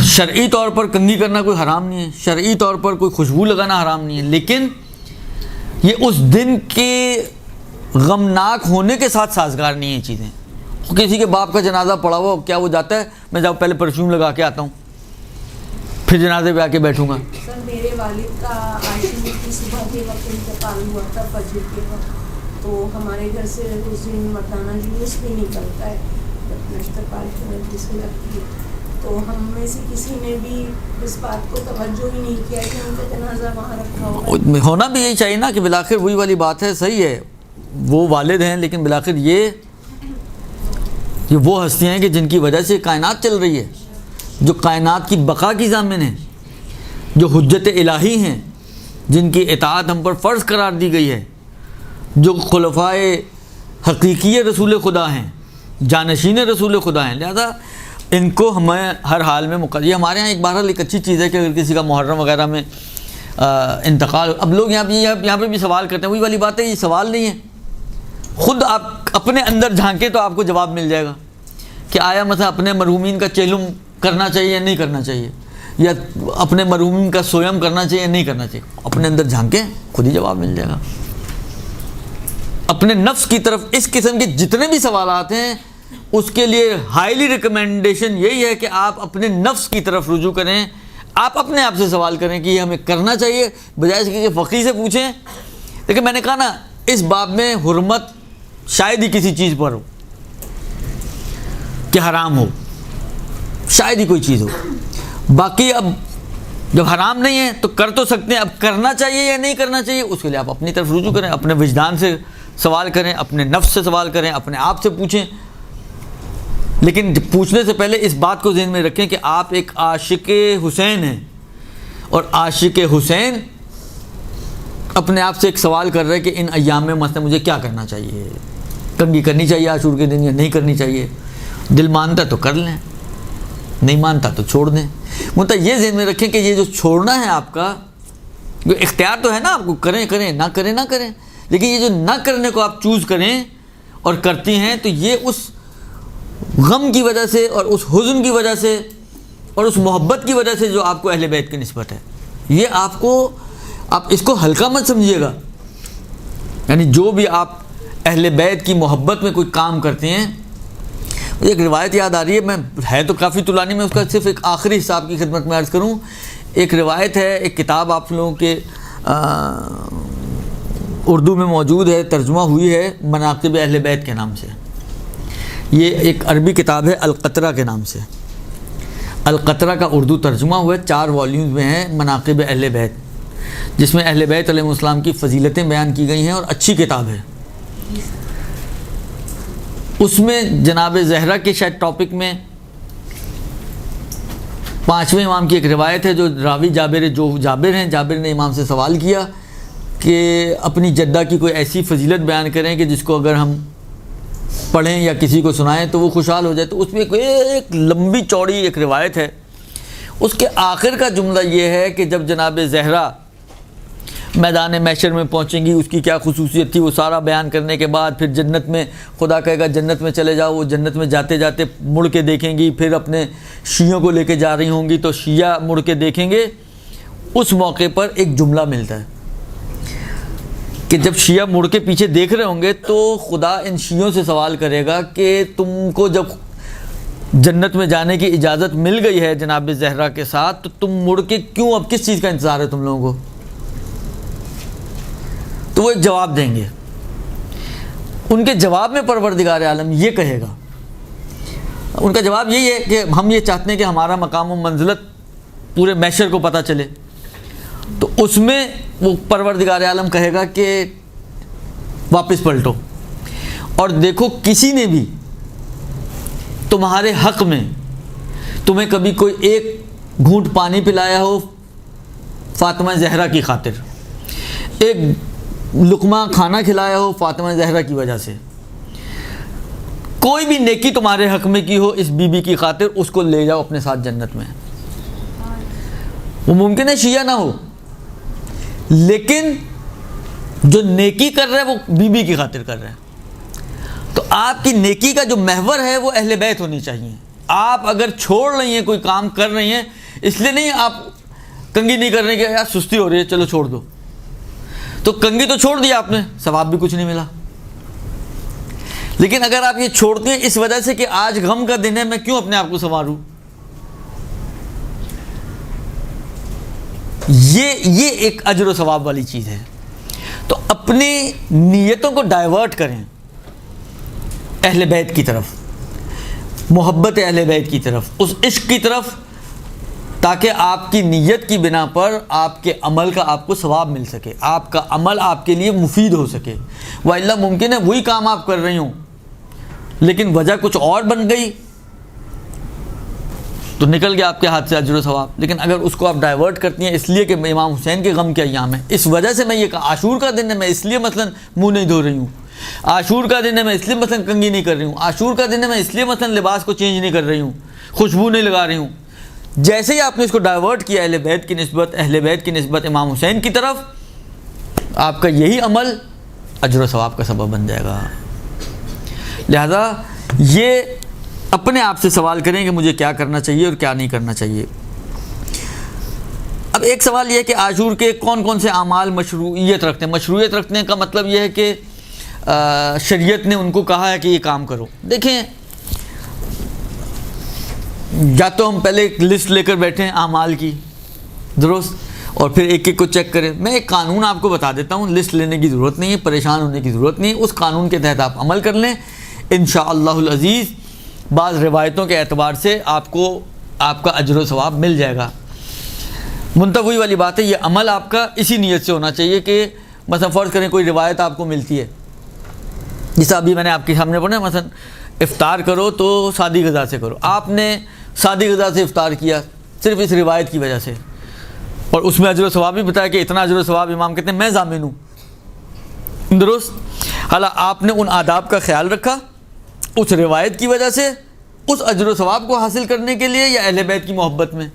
شرعی طور پر کنگھی کرنا کوئی حرام نہیں ہے، شرعی طور پر کوئی خوشبو لگانا حرام نہیں ہے، لیکن یہ اس دن کے غمناک ہونے کے ساتھ سازگار نہیں ہیں چیزیں. کسی کے باپ کا جنازہ پڑا ہوا، کیا وہ جاتا ہے میں جاؤ پہلے پرفیوم لگا کے آتا ہوں پھر جنازے پہ آ کے بیٹھوں گا؟ سر میرے والد کا عاشور کی صبح کے وقت انتقال ہوا تھا، فجر کے وقت، تو ہمارے گھر سے اس دن مردانہ جلوس بھی نکلتا ہے جب نشتقال کی مجلس میں لگتی ہے. تو ہم میں سے کسی نے بھی اس بات کو توجہ ہی نہیں کیا کہ ان کا جنازہ وہاں رکھا ہوا. ہونا بھی یہی چاہیے نا کہ بالآخر وہی والی بات ہے، صحیح ہے وہ والد ہیں، لیکن بالآخر یہ وہ ہستیاں ہیں کہ جن کی وجہ سے کائنات چل رہی ہے، جو کائنات کی بقا کی ضامن ہیں، جو حجت الہی ہیں، جن کی اطاعت ہم پر فرض قرار دی گئی ہے، جو خلفائے حقیقی رسول خدا ہیں، جانشین رسول خدا ہیں. لہذا ان کو ہمیں ہر حال میں یہ ہمارے یہاں ایک بہرحال ایک اچھی چیز ہے کہ اگر کسی کا محرم وغیرہ میں انتقال، اب لوگ یہاں پہ بھی سوال کرتے ہیں، وہی والی بات ہے، یہ سوال نہیں ہے، خود آپ اپنے اندر جھانکیں تو آپ کو جواب مل جائے گا کہ آیا مثلا اپنے مرحومین کا چیلم کرنا چاہیے یا نہیں کرنا چاہیے، یا اپنے مرحومین کا سویم کرنا چاہیے یا نہیں کرنا چاہیے. اپنے اندر جھانکیں خود ہی جواب مل جائے گا. اپنے نفس کی طرف اس قسم کے جتنے بھی سوالات ہیں اس کے لیے ہائیلی ریکمینڈیشن یہی ہے کہ آپ اپنے نفس کی طرف رجوع کریں، آپ اپنے آپ سے سوال کریں کہ یہ ہمیں کرنا چاہیے، بجائے اس کے کہ فقیہ سے پوچھیں. لیکن میں نے کہا نا اس باب میں حرمت شاید ہی کسی چیز پر ہو. کہ حرام ہو، شاید ہی کوئی چیز ہو. باقی اب جب حرام نہیں ہے تو کر تو سکتے ہیں، اب کرنا چاہیے یا نہیں کرنا چاہیے اس کے لیے آپ اپنی طرف رجوع کریں، اپنے وجدان سے سوال کریں، اپنے نفس سے سوال کریں، اپنے آپ سے پوچھیں. لیکن پوچھنے سے پہلے اس بات کو ذہن میں رکھیں کہ آپ ایک عاشق حسین ہیں، اور عاشق حسین اپنے آپ سے ایک سوال کر رہے ہیں کہ ان ایام میں مثلا مجھے کیا کرنا چاہیے، کنگھی کرنی چاہیے عاشور کے دن یا نہیں کرنی چاہیے. دل مانتا تو کر لیں، نہیں مانتا تو چھوڑ دیں. مطلب یہ ذہن میں رکھیں کہ یہ جو چھوڑنا ہے آپ کا، جو اختیار تو ہے نا آپ کو، کریں کریں، نہ کریں نہ کریں، لیکن یہ جو نہ کرنے کو آپ چوز کریں اور کرتی ہیں تو یہ اس غم کی وجہ سے اور اس حزن کی وجہ سے اور اس محبت کی وجہ سے جو آپ کو اہل بیت کی نسبت ہے، یہ آپ اس کو ہلکا مت سمجھیے گا. یعنی جو بھی آپ اہل بیت کی محبت میں کوئی کام کرتے ہیں. مجھے ایک روایت یاد آ رہی ہے، ہے تو کافی طولانی، میں اس کا صرف ایک آخری حساب کی خدمت میں عرض کروں. ایک روایت ہے، ایک کتاب آپ لوگوں کے اردو میں موجود ہے، ترجمہ ہوئی ہے مناقب اہل بیت کے نام سے. یہ ایک عربی کتاب ہے القطرہ کے نام سے. القطرہ کا اردو ترجمہ ہوا ہے، 4 والیومز میں ہے مناقب اہل بیت، جس میں اہل بیت علیہ السلام کی فضیلتیں بیان کی گئی ہیں، اور اچھی کتاب ہے. اس میں جناب زہرا کے شاید ٹاپک میں 5ویں امام کی ایک روایت ہے، جو راوی جابر ہیں. جابر نے امام سے سوال کیا کہ اپنی جدہ کی کوئی ایسی فضیلت بیان کریں کہ جس کو اگر ہم پڑھیں یا کسی کو سنائیں تو وہ خوشحال ہو جائے. تو اس میں ایک لمبی چوڑی ایک روایت ہے. اس کے آخر کا جملہ یہ ہے کہ جب جناب زہرا میدان محشر میں پہنچیں گی، اس کی کیا خصوصیت تھی، وہ سارا بیان کرنے کے بعد پھر جنت میں خدا کہے گا جنت میں چلے جاؤ. وہ جنت میں جاتے جاتے مڑ کے دیکھیں گی، پھر اپنے شیعوں کو لے کے جا رہی ہوں گی تو شیعہ مڑ کے دیکھیں گے. اس موقع پر ایک جملہ ملتا ہے کہ جب شیعہ مڑ کے پیچھے دیکھ رہے ہوں گے تو خدا ان شیعوں سے سوال کرے گا کہ تم کو جب جنت میں جانے کی اجازت مل گئی ہے جناب زہرا کے ساتھ تو تم مڑ کے کیوں، اب کس چیز کا انتظار ہے تم لوگوں کو؟ تو وہ ایک جواب دیں گے. ان کے جواب میں پروردگار عالم یہ کہے گا، ان کا جواب یہی ہے کہ ہم یہ چاہتے ہیں کہ ہمارا مقام و منزلت پورے محشر کو پتہ چلے. تو اس میں وہ پروردگار عالم کہے گا کہ واپس پلٹو اور دیکھو کسی نے بھی تمہارے حق میں تمہیں کبھی کوئی ایک گھونٹ پانی پلایا ہو فاطمہ زہرا کی خاطر، ایک لقمہ کھانا کھلایا ہو فاطمہ زہرا کی وجہ سے، کوئی بھی نیکی تمہارے حق میں کی ہو اس بی بی کی خاطر، اس کو لے جاؤ اپنے ساتھ جنت میں. وہ ممکن ہے شیعہ نہ ہو، لیکن جو نیکی کر رہا ہے وہ بی بی کی خاطر کر رہا ہے. تو آپ کی نیکی کا جو محور ہے وہ اہل بیت ہونی چاہیے. آپ اگر چھوڑ رہی ہیں کوئی کام کر رہی ہیں، اس لیے نہیں آپ کنگھی نہیں کر رہے کہ یار سستی ہو رہی ہے چلو چھوڑ دو، تو کنگھی تو چھوڑ دیا آپ نے، ثواب بھی کچھ نہیں ملا. لیکن اگر آپ یہ چھوڑتے ہیں اس وجہ سے کہ آج غم کا دن ہے میں کیوں اپنے آپ کو سنواروں، یہ ایک اجر و ثواب والی چیز ہے. تو اپنی نیتوں کو ڈائیورٹ کریں اہل بیت کی طرف، محبت اہل بیت کی طرف، اس عشق کی طرف، تاکہ آپ کی نیت کی بنا پر آپ کے عمل کا آپ کو ثواب مل سکے، آپ کا عمل آپ کے لیے مفید ہو سکے. وَإِلَّا ممکن ہے وہی کام آپ کر رہی ہوں لیکن وجہ کچھ اور بن گئی تو نکل گیا آپ کے ہاتھ سے اجر و ثواب. لیکن اگر اس کو آپ ڈائیورٹ کرتی ہیں اس لیے کہ امام حسین کے غم کے ایام ہے، اس وجہ سے میں یہ کہا عاشور کا دن ہے میں اس لیے مثلا منہ نہیں دھو رہی ہوں، عاشور کا دن ہے میں اس لیے مثلا کنگھی نہیں کر رہی ہوں، عاشور کا دن ہے میں اس لیے مثلا لباس کو چینج نہیں کر رہی ہوں، خوشبو نہیں لگا رہی ہوں، جیسے ہی آپ نے اس کو ڈائیورٹ کیا اہل بیت کی نسبت امام حسین کی طرف، آپ کا یہی عمل اجر و ثواب کا سبب بن جائے گا. لہذا یہ اپنے آپ سے سوال کریں کہ مجھے کیا کرنا چاہیے اور کیا نہیں کرنا چاہیے. اب ایک سوال یہ ہے کہ عاشور کے کون کون سے اعمال مشروعیت رکھتے ہیں. مشروعیت رکھنے کا مطلب یہ ہے کہ شریعت نے ان کو کہا ہے کہ یہ کام کرو. دیکھیں، یا تو ہم پہلے ایک لسٹ لے کر بیٹھیں اعمال کی، درست، اور پھر ایک ایک کو چیک کریں. میں ایک قانون آپ کو بتا دیتا ہوں، لسٹ لینے کی ضرورت نہیں ہے، پریشان ہونے کی ضرورت نہیں ہے. اس قانون کے تحت آپ عمل کر لیں، انشاءاللہ العزیز بعض روایتوں کے اعتبار سے آپ کو آپ کا اجر و ثواب مل جائے گا۔ منتفی والی بات ہے، یہ عمل آپ کا اسی نیت سے ہونا چاہیے کہ مثلا فرض کریں کوئی روایت آپ کو ملتی ہے، جیسا ابھی میں نے آپ کے سامنے پڑھا، مثلا افطار کرو تو سادی غذا سے کرو، آپ نے سادی غذا سے افطار کیا صرف اس روایت کی وجہ سے، اور اس میں اجر و ثواب بھی بتایا کہ اتنا اجر و ثواب امام کہتے ہیں میں ضامن ہوں، درست؟ حالانکہ آپ نے ان آداب کا خیال رکھا اس روایت کی وجہ سے، اس اجر و ثواب کو حاصل کرنے کے لیے یا اہل بیت کی محبت میں،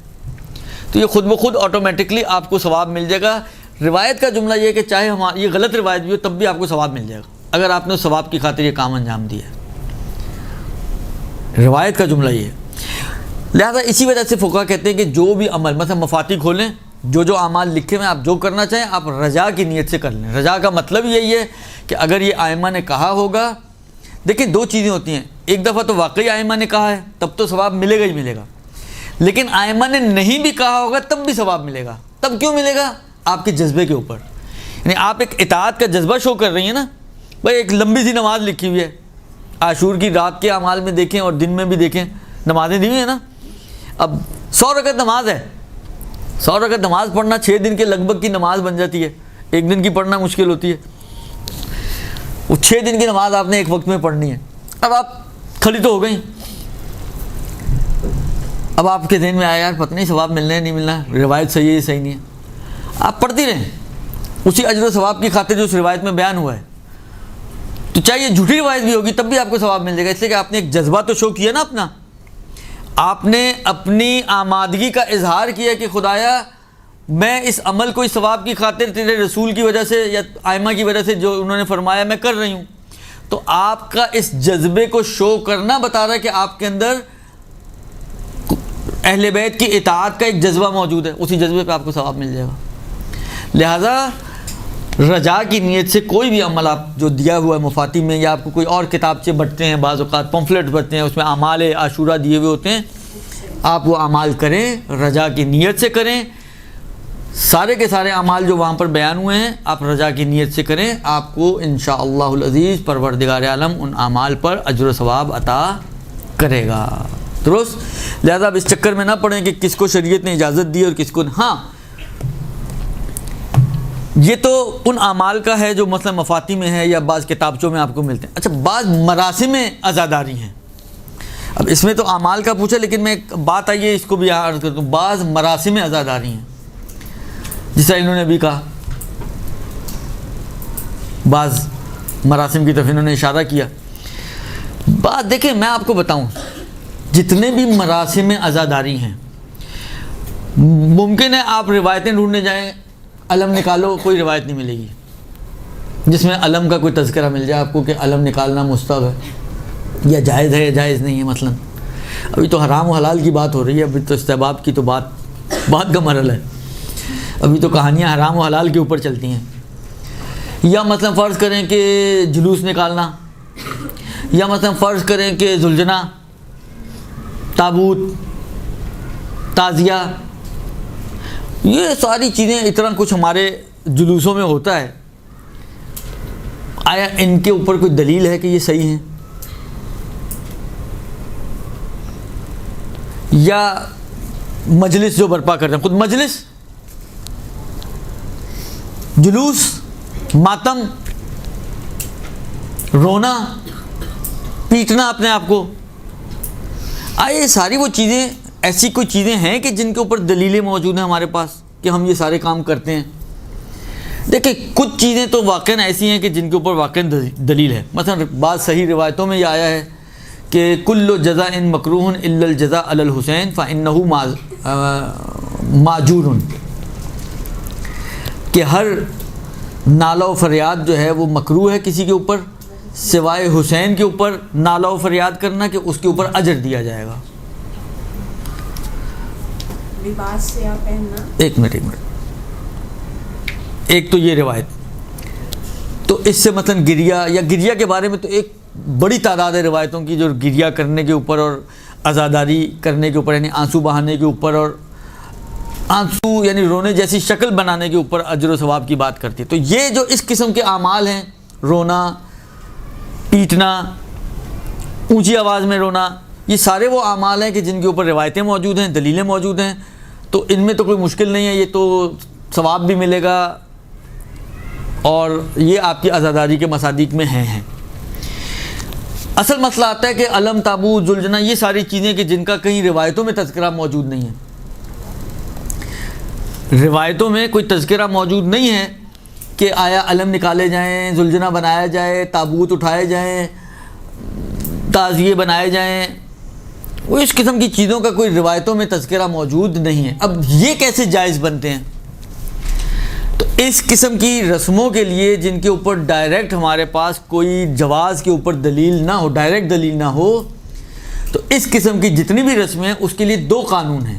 تو یہ خود بخود آٹومیٹکلی آپ کو ثواب مل جائے گا۔ روایت کا جملہ یہ ہے کہ چاہے یہ غلط روایت بھی ہو تب بھی آپ کو ثواب مل جائے گا اگر آپ نے اس ثواب کی خاطر یہ کام انجام دیا ہے۔ روایت کا جملہ یہ ہے، لہذا اسی وجہ سے فقہا کہتے ہیں کہ جو بھی عمل، مثلا مفاتیح کھولیں، جو اعمال لکھے ہوئے آپ جو کرنا چاہیں آپ رجا کی نیت سے کر لیں۔ رجا کا مطلب یہی ہے کہ اگر یہ ائمہ نے کہا ہوگا، دیکھیں دو چیزیں ہوتی ہیں، ایک دفعہ تو واقعی ائمہ نے کہا ہے تب تو ثواب ملے گا ہی ملے گا، لیکن ائمہ نے نہیں بھی کہا ہوگا تب بھی ثواب ملے گا۔ تب کیوں ملے گا؟ آپ کے جذبے کے اوپر، یعنی آپ ایک اطاعت کا جذبہ شو کر رہی ہیں نا۔ بھائی ایک لمبی سی نماز لکھی ہوئی ہے، عاشور کی رات کے اعمال میں دیکھیں اور دن میں بھی دیکھیں، نمازیں دی ہوئی ہیں نا۔ اب 100 رکعت نماز ہے، 100 رکعت نماز پڑھنا 6 دن کے لگ بھگ کی نماز بن جاتی ہے، ایک دن کی پڑھنا مشکل ہوتی ہے، وہ 6 دن کی نماز آپ نے ایک وقت میں پڑھنی ہے۔ اب آپ کھڑی تو ہو گئی، اب آپ کے ذہن میں آیا یار پتہ نہیں ثواب ملنا ہے نہیں ملنا، روایت صحیح ہے صحیح نہیں ہے، آپ پڑھتی رہیں اسی اجر و ثواب کی خاطر جو اس روایت میں بیان ہوا ہے، تو چاہے یہ جھوٹی روایت بھی ہوگی تب بھی آپ کو ثواب مل جائے گا، اس لیے کہ آپ نے ایک جذبہ تو شو کیا نا اپنا، آپ نے اپنی آمادگی کا اظہار کیا کہ خدایا میں اس عمل کو اس ثواب کی خاطر تیرے رسول کی وجہ سے یا ائمہ کی وجہ سے جو انہوں نے فرمایا میں کر رہی ہوں، تو آپ کا اس جذبے کو شو کرنا بتا رہا ہے کہ آپ کے اندر اہل بیت کی اطاعت کا ایک جذبہ موجود ہے، اسی جذبے پہ آپ کو ثواب مل جائے گا۔ لہذا رجا کی نیت سے کوئی بھی عمل آپ جو دیا ہوا ہے مفاتیح میں، یا آپ کو کوئی اور کتابچے بٹتے ہیں، بعض اوقات پمفلٹ بٹتے ہیں، اس میں اعمال عاشورہ دیے ہوئے ہوتے ہیں، آپ وہ اعمال کریں، رجا کی نیت سے کریں، سارے کے سارے اعمال جو وہاں پر بیان ہوئے ہیں آپ رجا کی نیت سے کریں، آپ کو انشاءاللہ العزیز پروردگار عالم ان اعمال پر اجر و ثواب عطا کرے گا، درست؟ لہذا اب اس چکر میں نہ پڑیں کہ کس کو شریعت نے اجازت دی اور کس کو، ہاں یہ تو ان اعمال کا ہے جو مثلا مفاتیح میں ہے یا بعض کتابچوں میں آپ کو ملتے ہیں۔ اچھا بعض مراسم عزاداری ہیں، اب اس میں تو اعمال کا پوچھا لیکن میں ایک بات آئی ہے اس کو بھی عرض کرتا ہوں، بعض مراسم عزاداری ہیں جیسا انہوں نے بھی کہا، بعض مراسم کی طرف انہوں نے اشارہ کیا۔ بات دیکھیں میں آپ کو بتاؤں، جتنے بھی مراسم عزاداری ہیں ممکن ہے آپ روایتیں ڈھونڈنے جائیں، علم نکالو کوئی روایت نہیں ملے گی جس میں علم کا کوئی تذکرہ مل جائے آپ کو کہ علم نکالنا مستحب ہے یا جائز ہے یا جائز نہیں ہے۔ مثلا ابھی تو حرام و حلال کی بات ہو رہی ہے، ابھی تو استحباب کی تو بات کا مرحلہ ہے، ابھی تو کہانیاں حرام و حلال کے اوپر چلتی ہیں۔ یا مثلا فرض کریں کہ جلوس نکالنا، یا مثلا فرض کریں کہ زلجنا، تابوت، تعزیہ، یہ ساری چیزیں اتنا کچھ ہمارے جلوسوں میں ہوتا ہے، آیا ان کے اوپر کوئی دلیل ہے کہ یہ صحیح ہیں؟ یا مجلس جو برپا کرتے ہیں، خود مجلس، جلوس، ماتم، رونا، پیٹنا اپنے آپ کو، آئے ساری وہ چیزیں ایسی کوئی چیزیں ہیں کہ جن کے اوپر دلیلیں موجود ہیں ہمارے پاس کہ ہم یہ سارے کام کرتے ہیں؟ دیکھیں کچھ چیزیں تو واقعاً ایسی ہیں کہ جن کے اوپر واقعاً دلیل ہے، مثلا بعض صحیح روایتوں میں یہ آیا ہے کہ کل جزاء مکروہ الا الجزاء علی الحسین فانہ ماجور، کہ ہر نالہ و فریاد جو ہے وہ مکروہ ہے کسی کے اوپر سوائے حسین کے اوپر نالہ و فریاد کرنا کہ اس کے اوپر اجر دیا جائے گا۔ لباس سے آپ پہننا، ایک منٹ ایک تو یہ روایت، تو اس سے مثلا گریہ کے بارے میں تو ایک بڑی تعداد ہے روایتوں کی جو گریہ کرنے کے اوپر اور عزاداری کرنے کے اوپر، یعنی آنسو بہانے کے اوپر اور آنسو یعنی رونے جیسی شکل بنانے کے اوپر اجر و ثواب کی بات کرتی ہے۔ تو یہ جو اس قسم کے اعمال ہیں، رونا، پیٹنا، اونچی آواز میں رونا، یہ سارے وہ اعمال ہیں کہ جن کے اوپر روایتیں موجود ہیں، دلیلیں موجود ہیں، تو ان میں تو کوئی مشکل نہیں ہے، یہ تو ثواب بھی ملے گا اور یہ آپ کی عزاداری کے مصادیق میں ہیں۔ اصل مسئلہ آتا ہے کہ علم، تابوت، ذوالجناح، یہ ساری چیزیں کہ جن کا کہیں روایتوں میں تذکرہ موجود نہیں ہے، روایتوں میں کوئی تذکرہ موجود نہیں ہے کہ آیا علم نکالے جائیں، ذوالجناح بنایا جائے، تابوت اٹھائے جائیں، تعزیے بنائے جائیں، وہ اس قسم کی چیزوں کا کوئی روایتوں میں تذکرہ موجود نہیں ہے۔ اب یہ کیسے جائز بنتے ہیں؟ تو اس قسم کی رسموں کے لیے جن کے اوپر ڈائریکٹ ہمارے پاس کوئی جواز کے اوپر دلیل نہ ہو، ڈائریکٹ دلیل نہ ہو، تو اس قسم کی جتنی بھی رسمیں ہیں اس کے لیے دو قانون ہیں۔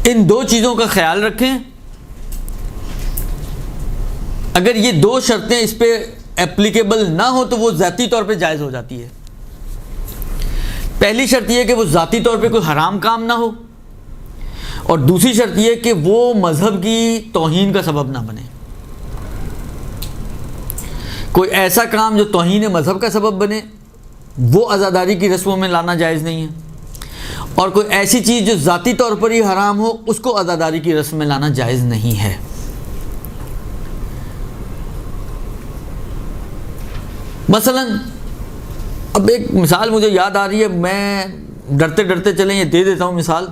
ان دو چیزوں کا خیال رکھیں، اگر یہ دو شرطیں اس پہ اپلیکیبل نہ ہو تو وہ ذاتی طور پہ جائز ہو جاتی ہے۔ پہلی شرط یہ کہ وہ ذاتی طور پہ کوئی حرام کام نہ ہو، اور دوسری شرط یہ کہ وہ مذہب کی توہین کا سبب نہ بنے۔ کوئی ایسا کام جو توہین مذہب کا سبب بنے وہ عزاداری کی رسموں میں لانا جائز نہیں ہے، اور کوئی ایسی چیز جو ذاتی طور پر ہی حرام ہو اس کو عزاداری کی رسم میں لانا جائز نہیں ہے۔ مثلا اب ایک مثال مجھے یاد آ رہی ہے، میں ڈرتے ڈرتے چلیں یہ دے دیتا ہوں مثال،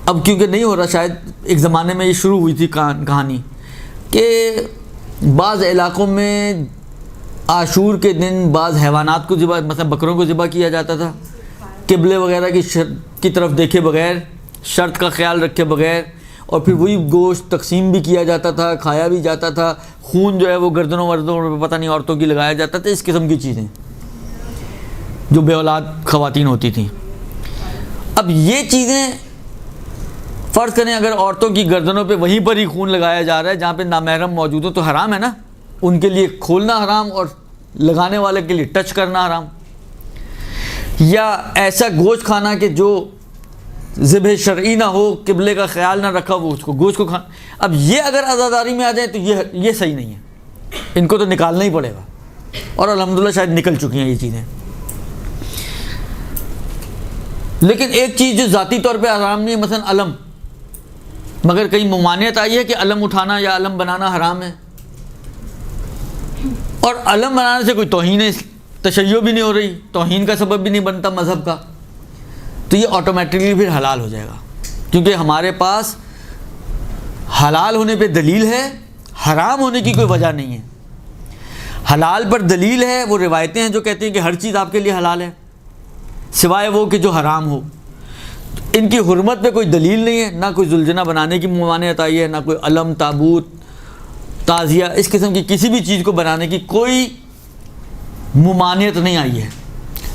اب کیونکہ نہیں ہو رہا، شاید ایک زمانے میں یہ شروع ہوئی تھی کہانی کہ بعض علاقوں میں عاشور کے دن بعض حیوانات کو ذبح، مثلا بکروں کو ذبح کیا جاتا تھا قبلے وغیرہ کی طرف دیکھے بغیر، شرط کا خیال رکھے بغیر، اور پھر وہی گوشت تقسیم بھی کیا جاتا تھا، کھایا بھی جاتا تھا، خون جو ہے وہ گردنوں وردوں پہ پتہ نہیں عورتوں کی لگایا جاتا تھا، اس قسم کی چیزیں جو بے اولاد خواتین ہوتی تھیں۔ اب یہ چیزیں فرض کریں اگر عورتوں کی گردنوں پہ وہیں پر ہی خون لگایا جا رہا ہے جہاں پہ نامحرم موجود ہو تو حرام ہے نا، ان کے لیے کھولنا حرام اور لگانے والے کے لیے ٹچ کرنا حرام۔ یا ایسا گوشت کھانا کہ جو ذبح شرعی نہ ہو، قبلے کا خیال نہ رکھا وہ اس کو گوشت کو کھانا، اب یہ اگر عزاداری میں آ جائے تو یہ صحیح نہیں ہے، ان کو تو نکالنا ہی پڑے گا، اور الحمدللہ شاید نکل چکی ہیں یہ چیزیں۔ لیکن ایک چیز جو ذاتی طور پہ حرام نہیں ہے، مثلا علم، مگر کئی ممانعت آئی ہے کہ علم اٹھانا یا علم بنانا حرام ہے، اور علم بنانے سے کوئی توہین تشیع بھی نہیں ہو رہی، توہین کا سبب بھی نہیں بنتا مذہب کا، تو یہ آٹومیٹکلی پھر حلال ہو جائے گا، کیونکہ ہمارے پاس حلال ہونے پہ دلیل ہے، حرام ہونے کی کوئی وجہ نہیں ہے۔ حلال پر دلیل ہے، وہ روایتیں ہیں جو کہتے ہیں کہ ہر چیز آپ کے لیے حلال ہے سوائے وہ کہ جو حرام ہو، ان کی حرمت پہ کوئی دلیل نہیں ہے، نہ کوئی ذوالجناح بنانے کی ممانعت آئی ہے، نہ کوئی علم، تابوت، تعزیہ، اس قسم کی کسی بھی چیز کو بنانے کی کوئی ممانعت نہیں آئی ہے،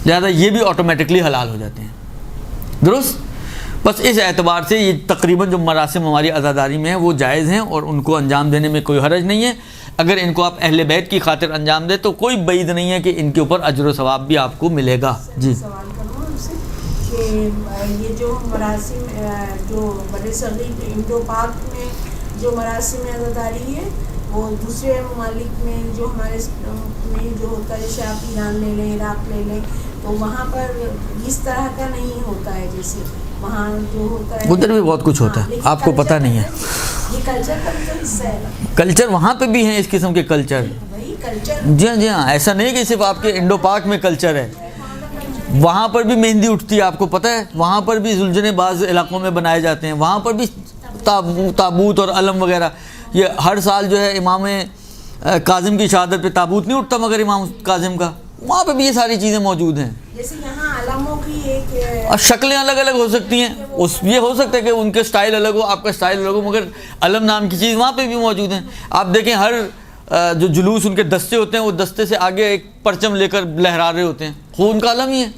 لہذا یہ بھی آٹومیٹکلی حلال ہو جاتے ہیں۔ درست؟ بس اس اعتبار سے یہ تقریباً جو مراسم ہماری عزاداری میں ہیں وہ جائز ہیں، اور ان کو انجام دینے میں کوئی حرج نہیں ہے۔ اگر ان کو آپ اہل بیت کی خاطر انجام دیں تو کوئی بعید نہیں ہے کہ ان کے اوپر اجر و ثواب بھی آپ کو ملے گا۔ جی سوال کروں آپ سے کہ یہ جو مراسم جو بر صغیر انڈو پاک میں جو مراسم عزاداری ہے وہ دوسرے ممالک میں جو ہمارے میں جو ہوتا ہے، جیسے آپ ایران لے لیں، عراق لے لیں، تو وہاں پر اس طرح کا نہیں ہوتا ہے، جیسے وہاں جو ہوتا ہے ادھر بھی بہت کچھ ہوتا ہے، آپ کو پتہ نہیں ہے۔ یہ کلچر کا بھی حصہ ہے، کلچر وہاں پہ بھی ہیں اس قسم کے کلچر، وہی کلچر۔ جی ہاں جی ہاں، ایسا نہیں کہ صرف آپ کے انڈو پاک میں کلچر ہے، وہاں پر بھی مہندی اٹھتی ہے، آپ کو پتہ ہے، وہاں پر بھی ذوالجناح بعض علاقوں میں بنائے جاتے ہیں، وہاں پر بھی تابوت اور علم وغیرہ، یہ ہر سال جو ہے امام کاظم کی شہادت پہ تابوت نہیں اٹھتا مگر امام کاظم کا، وہاں پہ بھی یہ ساری چیزیں موجود ہیں۔ جیسے یہاں علموں کی ایک اور شکلیں الگ الگ ہو سکتی ہیں، یہ ہو سکتا ہے کہ ان کے سٹائل الگ ہو، آپ کا سٹائل الگ ہو، مگر علم نام کی چیز وہاں پہ بھی موجود ہیں۔ آپ دیکھیں ہر جو جلوس ان کے دستے ہوتے ہیں وہ دستے سے آگے ایک پرچم لے کر لہرا رہے ہوتے ہیں، وہ ان کا علم ہی ہے،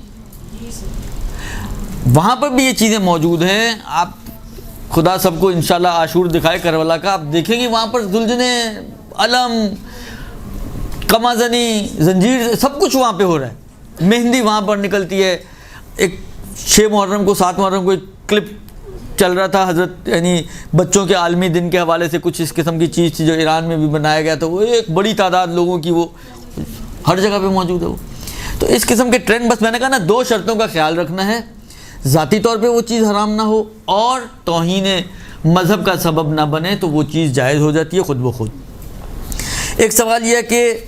وہاں پر بھی یہ چیزیں موجود ہیں۔ آپ خدا سب کو انشاءاللہ عاشور دکھائے کربلا کا، آپ دیکھیں گے وہاں پر ذوالجناح، علم، کمازنی، زنجیر، سب کچھ وہاں پہ ہو رہا ہے، مہندی وہاں پر نکلتی ہے۔ ایک 6 محرم کو 7 محرم کو ایک کلپ چل رہا تھا حضرت، یعنی بچوں کے عالمی دن کے حوالے سے کچھ اس قسم کی چیز تھی جو ایران میں بھی بنایا گیا تھا، وہ ایک بڑی تعداد لوگوں کی وہ ہر جگہ پہ موجود ہے وہ۔ تو اس قسم کے ٹرینڈ، بس میں نے کہا نا 2 شرطوں کا خیال رکھنا ہے، ذاتی طور پہ وہ چیز حرام نہ ہو اور توہین مذہب کا سبب نہ بنے، تو وہ چیز جائز ہو جاتی ہے خود بخود۔ ایک سوال یہ ہے کہ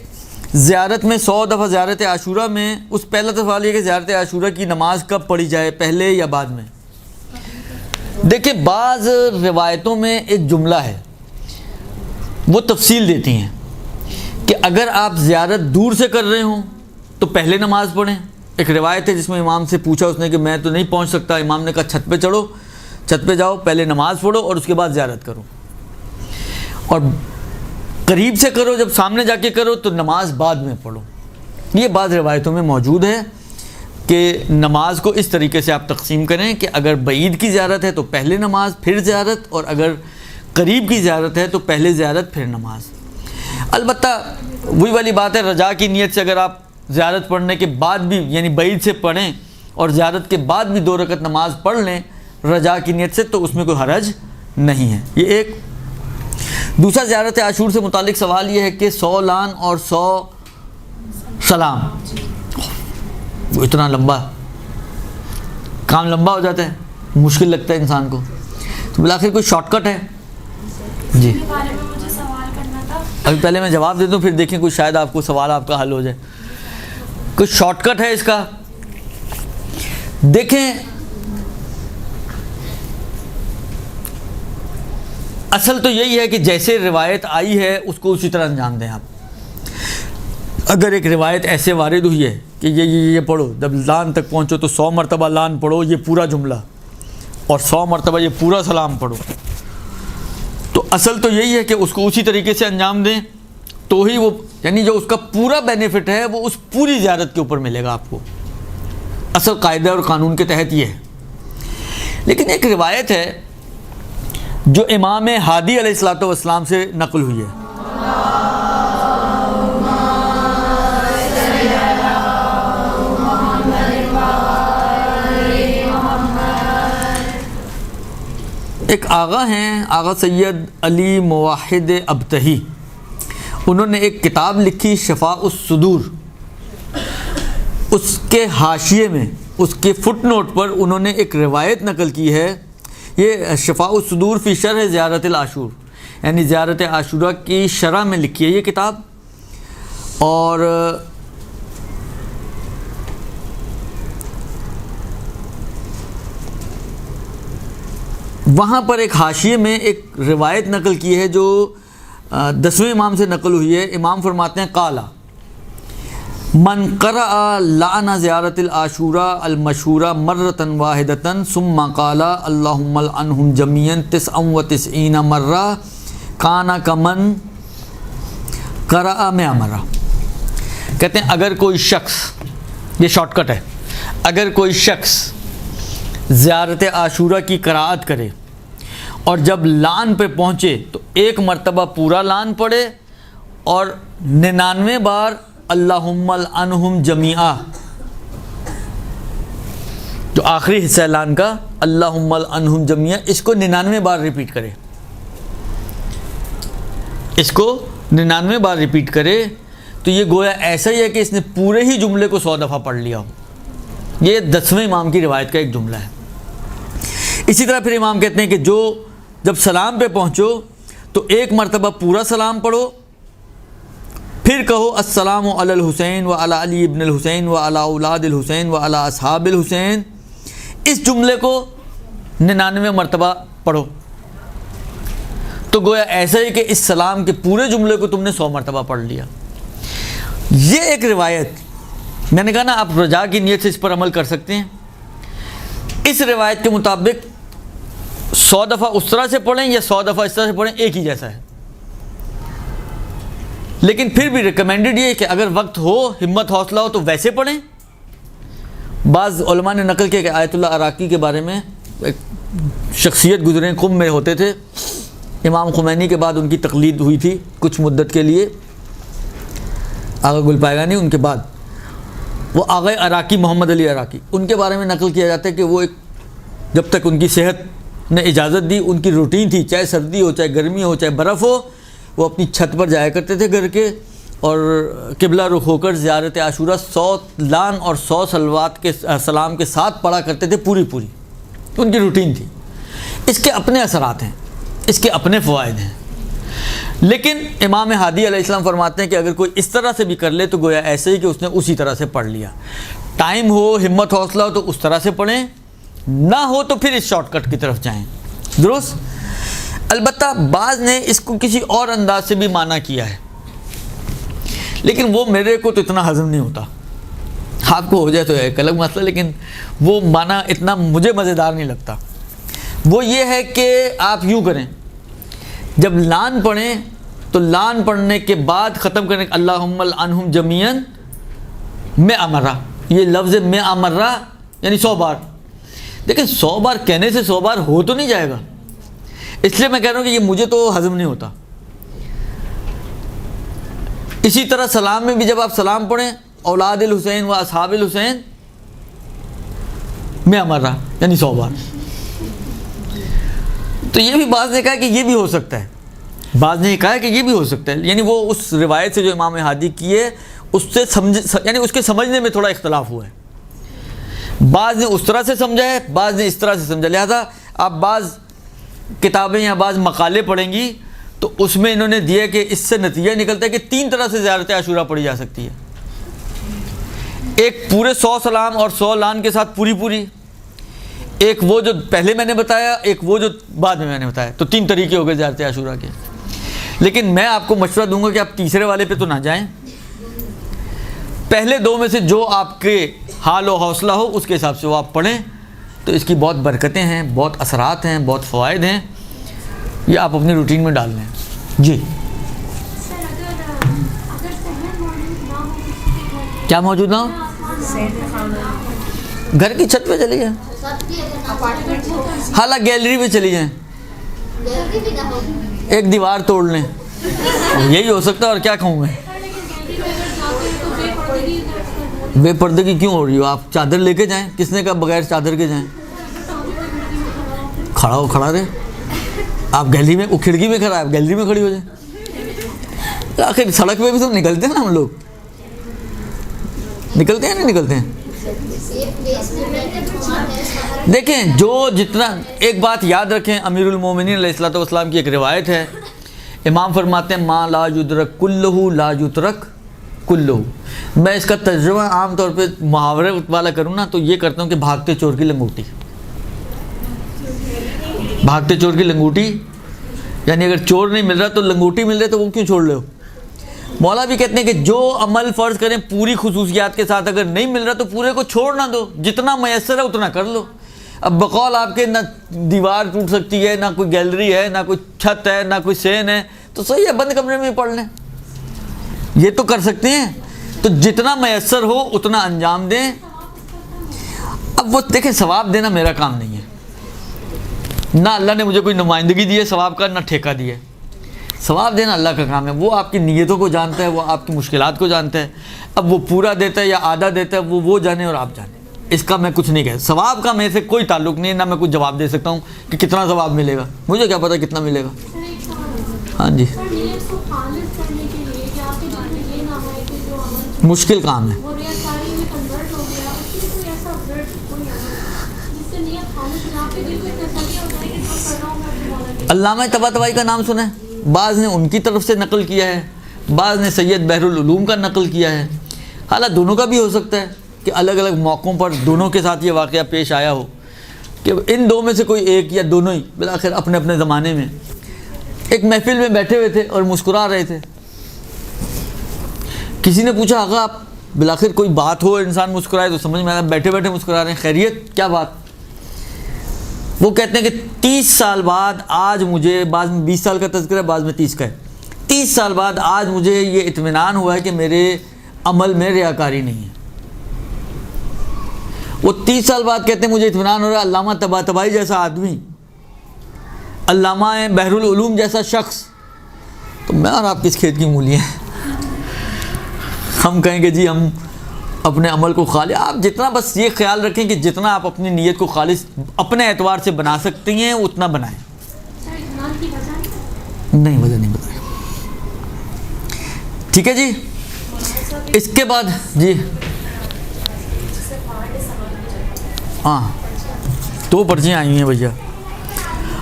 زیارت میں 100 دفعہ زیارت عاشورہ میں، اس پہلا سوال یہ کہ زیارت عاشورہ کی نماز کب پڑھی جائے، پہلے یا بعد میں؟ دیکھیں بعض روایتوں میں ایک جملہ ہے وہ تفصیل دیتی ہیں کہ اگر آپ زیارت دور سے کر رہے ہوں تو پہلے نماز پڑھیں۔ ایک روایت ہے جس میں امام سے پوچھا اس نے کہ میں تو نہیں پہنچ سکتا، امام نے کہا چھت پہ چڑھو، چھت پہ جاؤ، پہلے نماز پڑھو اور اس کے بعد زیارت کرو، اور قریب سے کرو، جب سامنے جا کے کرو تو نماز بعد میں پڑھو۔ یہ بعض روایتوں میں موجود ہے کہ نماز کو اس طریقے سے آپ تقسیم کریں کہ اگر بعید کی زیارت ہے تو پہلے نماز پھر زیارت، اور اگر قریب کی زیارت ہے تو پہلے زیارت پھر نماز۔ البتہ وہی والی بات ہے، رجا کی نیت سے اگر آپ زیارت پڑھنے کے بعد بھی یعنی بعید سے پڑھیں اور زیارت کے بعد بھی 2 رکعت نماز پڑھ لیں رجا کی نیت سے، تو اس میں کوئی حرج نہیں ہے۔ یہ ایک۔ دوسرا زیارت عاشور سے متعلق سوال یہ ہے کہ 100 لعن اور 100 سلام، وہ اتنا لمبا کام لمبا ہو جاتا ہے، مشکل لگتا ہے انسان کو، تو بالآخر کوئی شارٹ کٹ ہے؟ جی اس کے بارے میں مجھے سوال کرنا تھا۔ ابھی پہلے میں جواب دے دوں پھر دیکھیں کوئی شاید آپ کو سوال آپ کا حل ہو جائے۔ کوئی شارٹ کٹ ہے اس کا؟ دیکھیں اصل تو یہی ہے کہ جیسے روایت آئی ہے اس کو اسی طرح انجام دیں آپ۔ اگر ایک روایت ایسے وارد ہوئی ہے کہ یہ پڑھو، جب لان تک پہنچو تو 100 مرتبہ لان پڑھو، یہ پورا جملہ، اور 100 مرتبہ یہ پورا سلام پڑھو، تو اصل تو یہی ہے کہ اس کو اسی طریقے سے انجام دیں، تو ہی وہ یعنی جو اس کا پورا بینیفٹ ہے وہ اس پوری زیارت کے اوپر ملے گا آپ کو۔ اصل قاعدہ اور قانون کے تحت یہ ہے۔ لیکن ایک روایت ہے جو امام ہادی علیہ الصلوۃ والسلام سے نقل ہوئی ہے، ایک آغا ہیں، آغا سید علی موحد ابتہی، انہوں نے ایک کتاب لکھی شفاء الصدور، اس کے حاشیے میں اس کے فٹ نوٹ پر انہوں نے ایک روایت نقل کی ہے۔ یہ شفاء الصدور فی شرح زیارت العاشور، یعنی زیارت عاشورہ کی شرح میں لکھی ہے یہ کتاب، اور وہاں پر ایک حاشیے میں ایک روایت نقل کی ہے جو 10ویں امام سے نقل ہوئی ہے۔ امام فرماتے ہیں قالا من قرأ لعن زیارت العاشورہ المشہورہ مرتن واحدتن ثم قال اللہم لعنہم جمیعا 99 مرہ کانا کمن قرأ 100 مرہ۔ کہتے ہیں اگر کوئی شخص، یہ شارٹ کٹ ہے، اگر کوئی شخص زیارت عاشورہ کی قرأت کرے اور جب لعن پہ پہنچے تو 1 مرتبہ پورا لعن پڑھے اور 99 بار اللہم لعنہم جمیعا، جو آخری حصہ لعن کا اللہم لعنہم جمیعا، اس کو 99 بار ریپیٹ کرے، اس کو 99 بار ریپیٹ کرے، تو یہ گویا ایسا ہی ہے کہ اس نے پورے ہی جملے کو 100 دفعہ پڑھ لیا ہو۔ یہ 10ویں امام کی روایت کا ایک جملہ ہے۔ اسی طرح پھر امام کہتے ہیں کہ جو جب سلام پہ پہنچو تو 1 مرتبہ پورا سلام پڑھو، پھر کہو السلام علی الحسین و علی علی ابن الحسین و علی اولاد الحسین و علی اصحاب الحسین، اس جملے کو 99 مرتبہ پڑھو، تو گویا ایسا ہی کہ اس سلام کے پورے جملے کو تم نے 100 مرتبہ پڑھ لیا۔ یہ ایک روایت، میں نے کہا نا آپ رجا کی نیت سے اس پر عمل کر سکتے ہیں۔ اس روایت کے مطابق 100 دفعہ اس طرح سے پڑھیں یا 100 دفعہ اس طرح سے پڑھیں، ایک ہی جیسا ہے، لیکن پھر بھی ریکمینڈڈ یہ ہے کہ اگر وقت ہو، ہمت حوصلہ ہو تو ویسے پڑھیں۔ بعض علماء نے نقل کیا کہ آیت اللہ عراقی کے بارے میں ایک شخصیت گزرے، قم میں ہوتے تھے، امام خمینی کے بعد ان کی تقلید ہوئی تھی کچھ مدت کے لیے، آغا گل پائگانی، ان کے بعد وہ آغا عراقی محمد علی عراقی، ان کے بارے میں نقل کیا جاتا ہے کہ وہ ایک جب تک ان کی صحت نے اجازت دی، ان کی روٹین تھی، چاہے سردی ہو، چاہے گرمی ہو، چاہے برف ہو، وہ اپنی چھت پر جایا کرتے تھے گھر کے، اور قبلہ رخ ہو کر زیارت عاشورہ 100 لعن اور 100 صلوات کے سلام کے ساتھ پڑھا کرتے تھے پوری ان کی روٹین تھی. اس کے اپنے اثرات ہیں, اس کے اپنے فوائد ہیں, لیکن امام ہادی علیہ السلام فرماتے ہیں کہ اگر کوئی اس طرح سے بھی کر لے تو گویا ایسے ہی کہ اس نے اسی طرح سے پڑھ لیا. ٹائم ہو, ہمت حوصلہ ہو تو اس طرح سے پڑھیں, نہ ہو تو پھر اس شارٹ کٹ کی طرف جائیں. درست. البتہ بعض نے اس کو کسی اور انداز سے بھی معنی کیا ہے, لیکن وہ میرے کو تو اتنا ہضم نہیں ہوتا. آپ کو ہو جائے تو ایک الگ مسئلہ, لیکن وہ معنی اتنا مجھے مزیدار نہیں لگتا. وہ یہ ہے کہ آپ یوں کریں, جب لعن پڑھیں تو لعن پڑھنے کے بعد ختم کریں اللہم لعنہم جمیعا میں امرہ. یہ لفظ میں امرہ یعنی 100 بار. دیکھیں 100 بار کہنے سے 100 بار ہو تو نہیں جائے گا, اس لیے میں کہہ رہا ہوں کہ یہ مجھے تو ہضم نہیں ہوتا. اسی طرح سلام میں بھی جب آپ سلام پڑھیں اولاد الحسین و اصحاب الحسین میں امرہ یعنی 100 بار. تو یہ بھی بعض نے کہا کہ یہ بھی ہو سکتا ہے, بعض نے کہا کہ یہ بھی ہو سکتا ہے, یعنی وہ اس روایت سے جو امام ہادی کی ہے اس سے یعنی اس کے سمجھنے میں تھوڑا اختلاف ہوا ہے. بعض نے اس طرح سے سمجھا ہے, بعض نے اس طرح سے سمجھا. لہذا آپ بعض کتابیں یا بعض مقالے پڑھیں گی تو اس میں انہوں نے دیا کہ اس سے نتیجہ نکلتا ہے کہ 3 طرح سے زیارت عاشورہ پڑھی جا سکتی ہے. ایک پورے 100 سلام اور 100 لعن کے ساتھ پوری, ایک وہ جو پہلے میں نے بتایا, ایک وہ جو بعد میں نے بتایا. تو 3 طریقے ہو گئے زیارت عاشورہ کے. لیکن میں آپ کو مشورہ دوں گا کہ آپ تیسرے والے پہ تو نہ جائیں. پہلے 2 میں سے جو آپ کے حال و حوصلہ ہو اس کے حساب سے وہ آپ پڑھیں, تو اس کی بہت برکتیں ہیں, بہت اثرات ہیں, بہت فوائد ہیں. یہ آپ اپنی روٹین میں ڈال لیں. جی سر اگر صحت موجود نہ ہو کسی کے گھر کیا موجود نہ ہو, گھر کی چھت پہ چلی جائیں, حالانکہ گیلری پہ چلی جائیں, ایک دیوار توڑ لیں, یہی ہو سکتا ہے. اور کیا کہوں میں, بے پردگی کیوں ہو رہی ہو؟ آپ چادر لے کے جائیں. کس نے کہا بغیر چادر کے جائیں؟ کھڑا رہے. آپ گیلری میں, وہ کھڑکی میں کھڑا ہے, آپ گیلری میں کھڑی ہو جائیں. آخر سڑک پہ بھی تو نکلتے ہیں نا ہم لوگ, نکلتے ہیں نہیں نکلتے ہیں. دیکھیں جو جتنا, ایک بات یاد رکھیں, امیر المومنین علیہ الصلوۃ والسلام کی ایک روایت ہے, امام فرماتے ہیں ما لا یدرک کلہ لا یترک کلہ. میں اس کا ترجمہ عام طور پہ محاورے والا کروں نا تو یہ کرتا ہوں کہ بھاگتے چور کی لنگوٹی. بھاگتے چور کی لنگوٹی یعنی اگر چور نہیں مل رہا تو لنگوٹی مل رہی تو وہ کیوں چھوڑ لے ہو. مولا بھی کہتے ہیں کہ جو عمل فرض کریں پوری خصوصیات کے ساتھ, اگر نہیں مل رہا تو پورے کو چھوڑ نہ دو, جتنا میسر ہے اتنا کر لو. اب بقول آپ کے نہ دیوار ٹوٹ سکتی ہے, نہ کوئی گیلری ہے, نہ کوئی چھت ہے, نہ کوئی سین ہے, تو صحیح ہے بند کمرے میں پڑھ لیں, یہ تو کر سکتے ہیں. تو جتنا میسر ہو اتنا انجام دیں. اب وہ دیکھیں ثواب دینا میرا کام نہیں ہے, نہ اللہ نے مجھے کوئی نمائندگی دی ہے ثواب کا, نہ ٹھیکہ دیا ہے. ثواب دینا اللہ کا کام ہے, وہ آپ کی نیتوں کو جانتا ہے, وہ آپ کی مشکلات کو جانتا ہے. اب وہ پورا دیتا ہے یا آدھا دیتا ہے وہ جانے اور آپ جانے, اس کا میں کچھ نہیں کہہ. ثواب کا میرے سے کوئی تعلق نہیں ہے, نہ میں کچھ جواب دے سکتا ہوں کہ کتنا ثواب ملے گا, مجھے کیا پتہ کتنا ملے گا. ہاں جی, مشکل کام ہے. علامہ طباطبائی کا نام سنا ہے؟ بعض نے ان کی طرف سے نقل کیا ہے, بعض نے سید بحر العلوم کا نقل کیا ہے. حالانکہ دونوں کا بھی ہو سکتا ہے کہ الگ الگ موقعوں پر دونوں کے ساتھ یہ واقعہ پیش آیا ہو کہ ان دو میں سے کوئی ایک یا دونوں ہی بالآخر اپنے اپنے زمانے میں ایک محفل میں بیٹھے ہوئے تھے اور مسکرا رہے تھے. کسی نے پوچھا آقا آپ بالآخر کوئی بات ہو انسان مسکرائے تو سمجھ میں آیا بیٹھے بیٹھے مسکرا رہے ہیں, خیریت کیا بات؟ وہ کہتے ہیں کہ 30 سال بعد آج مجھے, بعض میں 20 سال کا تذکرہ ہے, بعض میں 30 کا ہے, 30 سال بعد آج مجھے یہ اطمینان ہوا ہے کہ میرے عمل میں ریاکاری نہیں ہے. وہ 30 سال بعد کہتے ہیں مجھے اطمینان ہو رہا ہے علامہ طباطبائی جیسا آدمی, علامہ بحر العلوم جیسا شخص, تو میں اور آپ کس کھیت کی مولی ہیں. ہم کہیں کہ جی ہم اپنے عمل کو خالص, آپ جتنا بس یہ خیال رکھیں کہ جتنا آپ اپنی نیت کو خالص اپنے اعتبار سے بنا سکتی ہیں اتنا بنائیں. نہیں وجہ نہیں بتائیں. ٹھیک ہے جی. اس کے بعد جی ہاں دو پرچیاں آئی ہیں بھیا.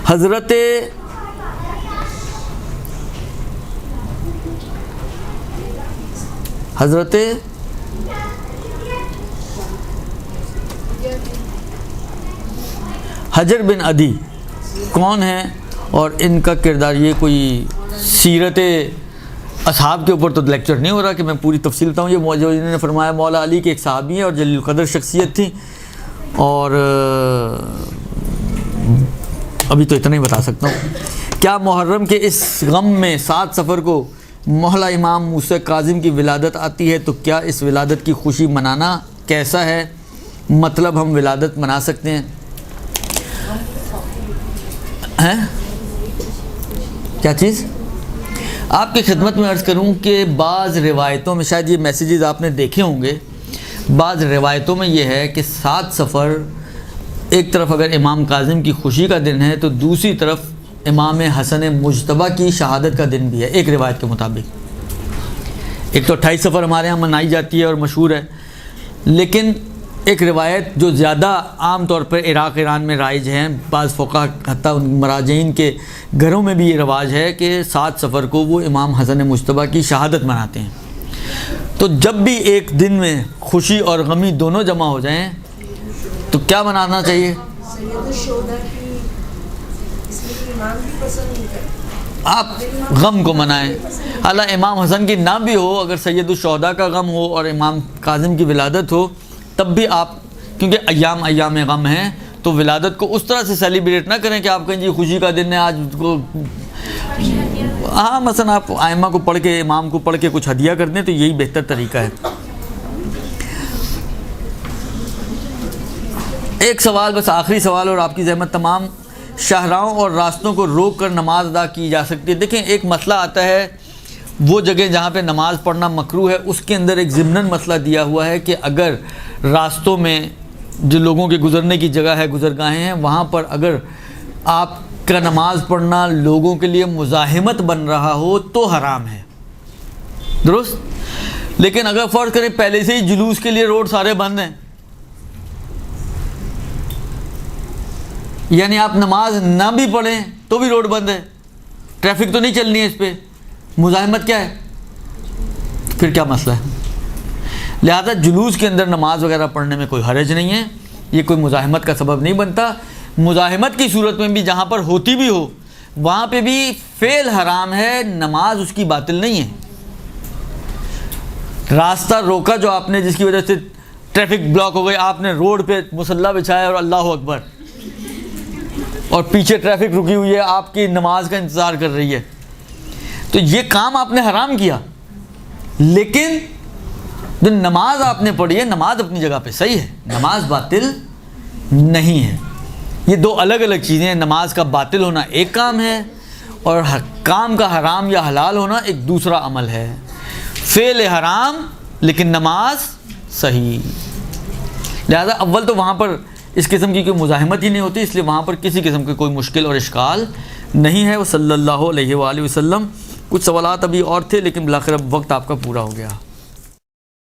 حضرت حجر بن عدی کون ہیں اور ان کا کردار؟ یہ کوئی سیرت اصحاب کے اوپر تو لیکچر نہیں ہو رہا کہ میں پوری تفصیل بتاؤں. یہ جو انہوں نے فرمایا مولا علی کے ایک صحابی ہیں اور جلیل القدر شخصیت تھی, اور ابھی تو اتنا ہی بتا سکتا ہوں. کیا محرم کے اس غم میں 7 صفر کو مولا امام موسیٰ کاظم کی ولادت آتی ہے, تو کیا اس ولادت کی خوشی منانا کیسا ہے؟ مطلب ہم ولادت منا سکتے ہیں؟ کیا چیز؟ آپ کی خدمت میں عرض کروں کہ بعض روایتوں میں, شاید یہ میسیجز آپ نے دیکھے ہوں گے, بعض روایتوں میں یہ ہے کہ 7 صفر ایک طرف اگر امام کاظم کی خوشی کا دن ہے تو دوسری طرف امام حسن مجتبیٰ کی شہادت کا دن بھی ہے, ایک روایت کے مطابق. ایک تو 28 صفر ہمارے یہاں منائی جاتی ہے اور مشہور ہے, لیکن ایک روایت جو زیادہ عام طور پر عراق ایران میں رائج ہیں, بعض فقہا حتیٰ مراجعین کے گھروں میں بھی یہ رواج ہے کہ 7 صفر کو وہ امام حسن مجتبیٰ کی شہادت مناتے ہیں. تو جب بھی ایک دن میں خوشی اور غمی دونوں جمع ہو جائیں تو کیا منانا چاہیے؟ سید الشہداء کی اس میں امام بھی پسند نہیں کرتے, آپ غم کو منائیں. حالانکہ امام حسن کی نہ بھی ہو, اگر سید الشہداء کا غم ہو اور امام کاظم کی ولادت ہو تب بھی آپ, کیونکہ ایام غم ہیں, تو ولادت کو اس طرح سے سیلیبریٹ نہ کریں کہ آپ کہیں جی خوشی کا دن ہے آج کو. ہاں مثلا آپ ائمہ کو پڑھ کے, امام کو پڑھ کے کچھ ہدیہ کر دیں تو یہی بہتر طریقہ ہے. ایک سوال, بس آخری سوال اور آپ کی زحمت تمام. شاہراہوں اور راستوں کو روک کر نماز ادا کی جا سکتی ہے؟ دیکھیں ایک مسئلہ آتا ہے, وہ جگہ جہاں پہ نماز پڑھنا مکروہ ہے اس کے اندر ایک ضمناً مسئلہ دیا ہوا ہے کہ اگر راستوں میں جو لوگوں کے گزرنے کی جگہ ہے, گزرگاہیں ہیں, وہاں پر اگر آپ کا نماز پڑھنا لوگوں کے لیے مزاحمت بن رہا ہو تو حرام ہے, درست. لیکن اگر فرض کریں پہلے سے ہی جلوس کے لیے روڈ سارے بند ہیں, یعنی آپ نماز نہ بھی پڑھیں تو بھی روڈ بند ہے, ٹریفک تو نہیں چلنی ہے اس پہ, مزاحمت کیا ہے, پھر کیا مسئلہ ہے؟ لہذا جلوس کے اندر نماز وغیرہ پڑھنے میں کوئی حرج نہیں ہے, یہ کوئی مزاحمت کا سبب نہیں بنتا. مزاحمت کی صورت میں بھی جہاں پر ہوتی بھی ہو وہاں پہ بھی فعل حرام ہے, نماز اس کی باطل نہیں ہے. راستہ روکا جو آپ نے, جس کی وجہ سے ٹریفک بلاک ہو گئی, آپ نے روڈ پہ مصلی بچھایا اور اللہ اکبر, اور پیچھے ٹریفک رکی ہوئی ہے, آپ کی نماز کا انتظار کر رہی ہے, تو یہ کام آپ نے حرام کیا. لیکن جو نماز آپ نے پڑھی ہے, نماز اپنی جگہ پہ صحیح ہے, نماز باطل نہیں ہے. یہ دو الگ الگ چیزیں ہیں. نماز کا باطل ہونا ایک کام ہے اور کام کا حرام یا حلال ہونا ایک دوسرا عمل ہے. فعل حرام لیکن نماز صحیح. لہذا اول تو وہاں پر اس قسم کی کوئی مزاحمت ہی نہیں ہوتی, اس لیے وہاں پر کسی قسم کی کوئی مشکل اور اشکال نہیں ہے. وہ صلی اللہ علیہ وآلہ وسلم. کچھ سوالات ابھی اور تھے لیکن بالآخر اب وقت آپ کا پورا ہو گیا.